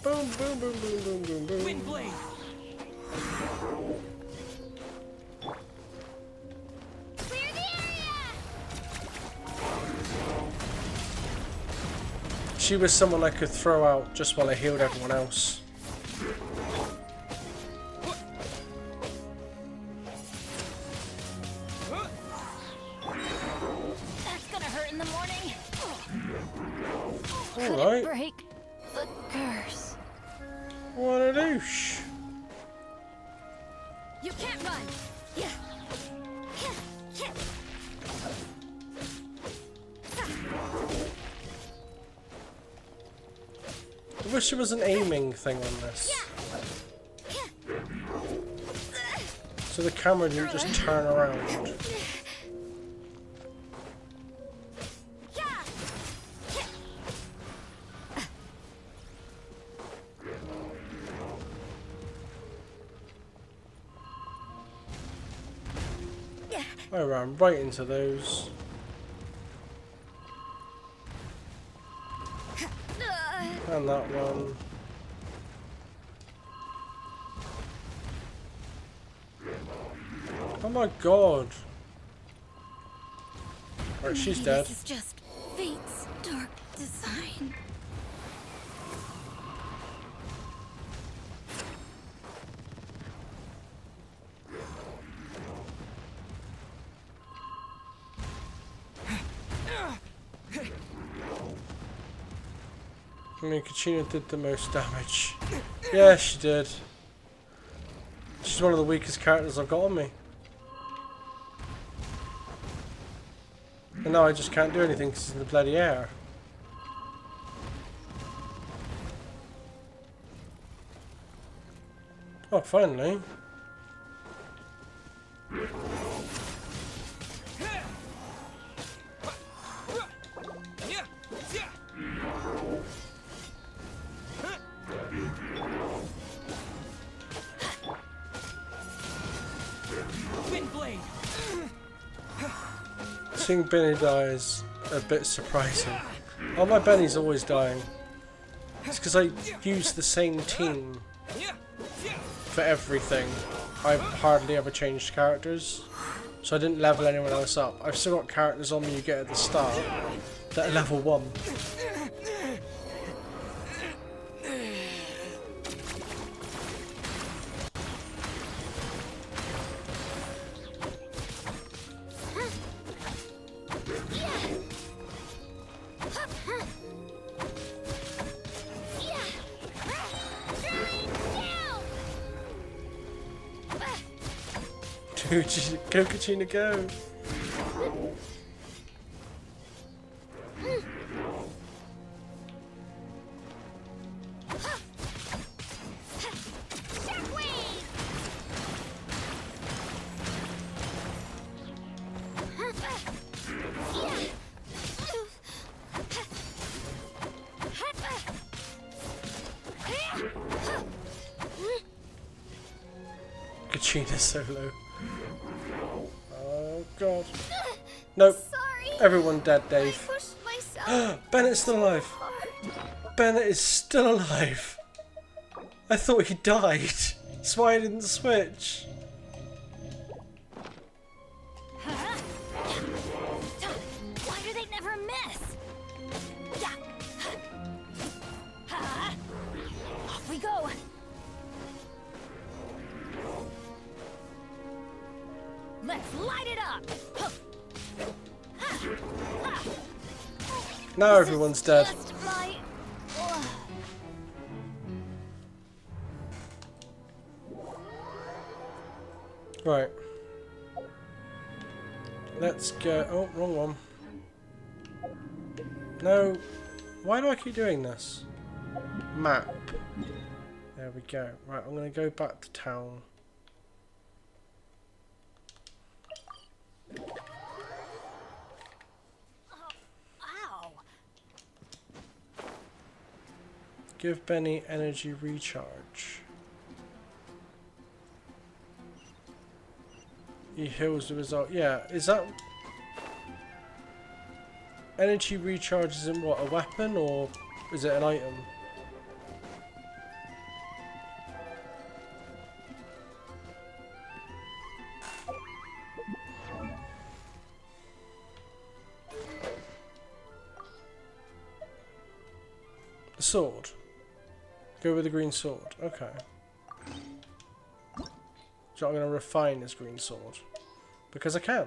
Boom, boom, boom, boom, boom, boom, boom. Wind blade. Clear the area! She was someone I could throw out just while I healed everyone else. That's gonna hurt in the morning. All right. Break the curse. What a douche. You can't run. Yeah. I wish there was an aiming thing on this. So the camera didn't just turn around. I ran right into those. And that one. Oh my god. Right, she's dead. This is just fate's dark design. I mean, Kachina did the most damage. Yeah, she did. She's one of the weakest characters I've got on me. And now I just can't do anything because it's in the bloody air. Oh, finally. Seeing Benny die is a bit surprising. Oh, my Benny's always dying. It's because I use the same team for everything. I've hardly ever changed characters, so I didn't level anyone else up. I've still got characters on me you get at the start that are level 1. Go, Kachina, go! Kachina solo. Oh god. Nope. Sorry. Everyone dead, Dave. I pushed myself. Bennett's still alive. Bennett is still alive. I thought he died. That's why I didn't switch. Why do they never miss? Off we go. Let's light it up. Now everyone's dead. Right. Let's go. Oh, wrong one. No. Why do I keep doing this? Map. There we go. Right, I'm going to go back to town. Give Benny energy recharge. He heals the result. Yeah, is that... Energy recharges in what, a weapon or is it an item? The sword. Go with the green sword. Okay. So I'm going to refine this green sword. Because I can.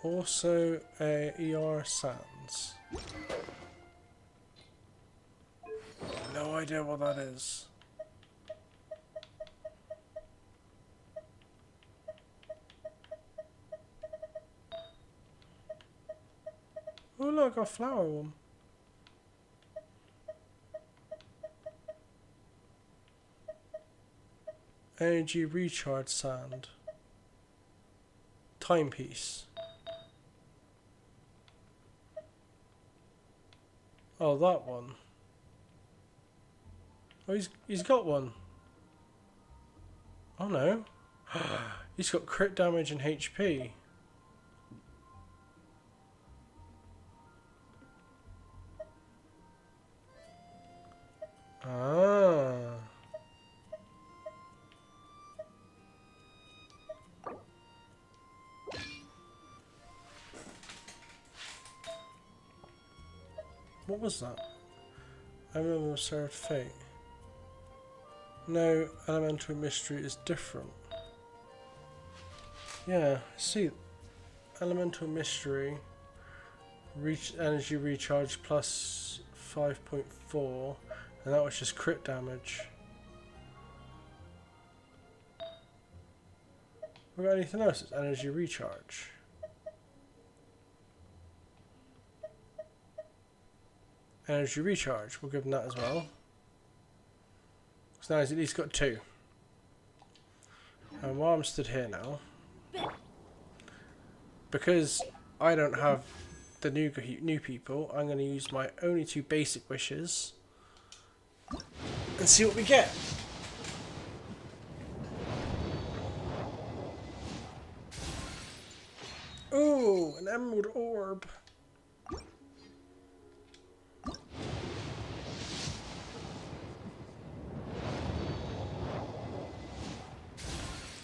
Also a ER Sands. No idea what that is. Oh look, a flower one. Energy recharge sand. Timepiece. Oh, that one. Oh, he's got one. Oh no. He's got crit damage and HP. Ah. What was that? Emblem of Served Fate. No, elemental mystery is different. Yeah, see, elemental mystery, energy recharge plus 5.4, and that was just crit damage. We got anything else? It's energy recharge. Energy recharge, we'll give him that as well. So now he's at least got 2. And while I'm stood here now, because I don't have the new people, I'm going to use my only 2 basic wishes and see what we get. Ooh, an emerald orb.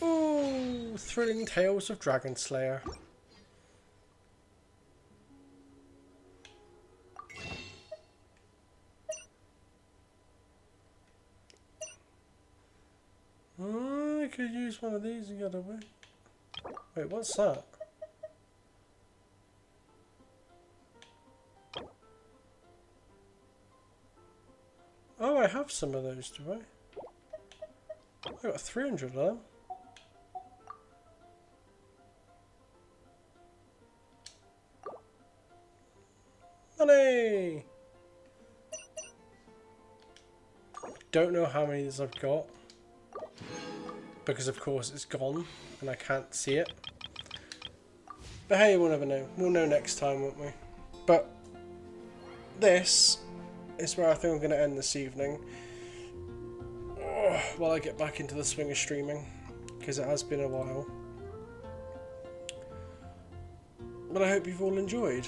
Ooh, thrilling tales of Dragon Slayer. I could use one of these the other way. Wait, what's that? Oh, I have some of those, do I? I got 300 of them. Money! Don't know how many of these I've got. Because of course it's gone and I can't see it. But hey, we'll never know. We'll know next time, won't we? But this is where I think I'm going to end this evening. While I get back into the swing of streaming. Because it has been a while. But I hope you've all enjoyed.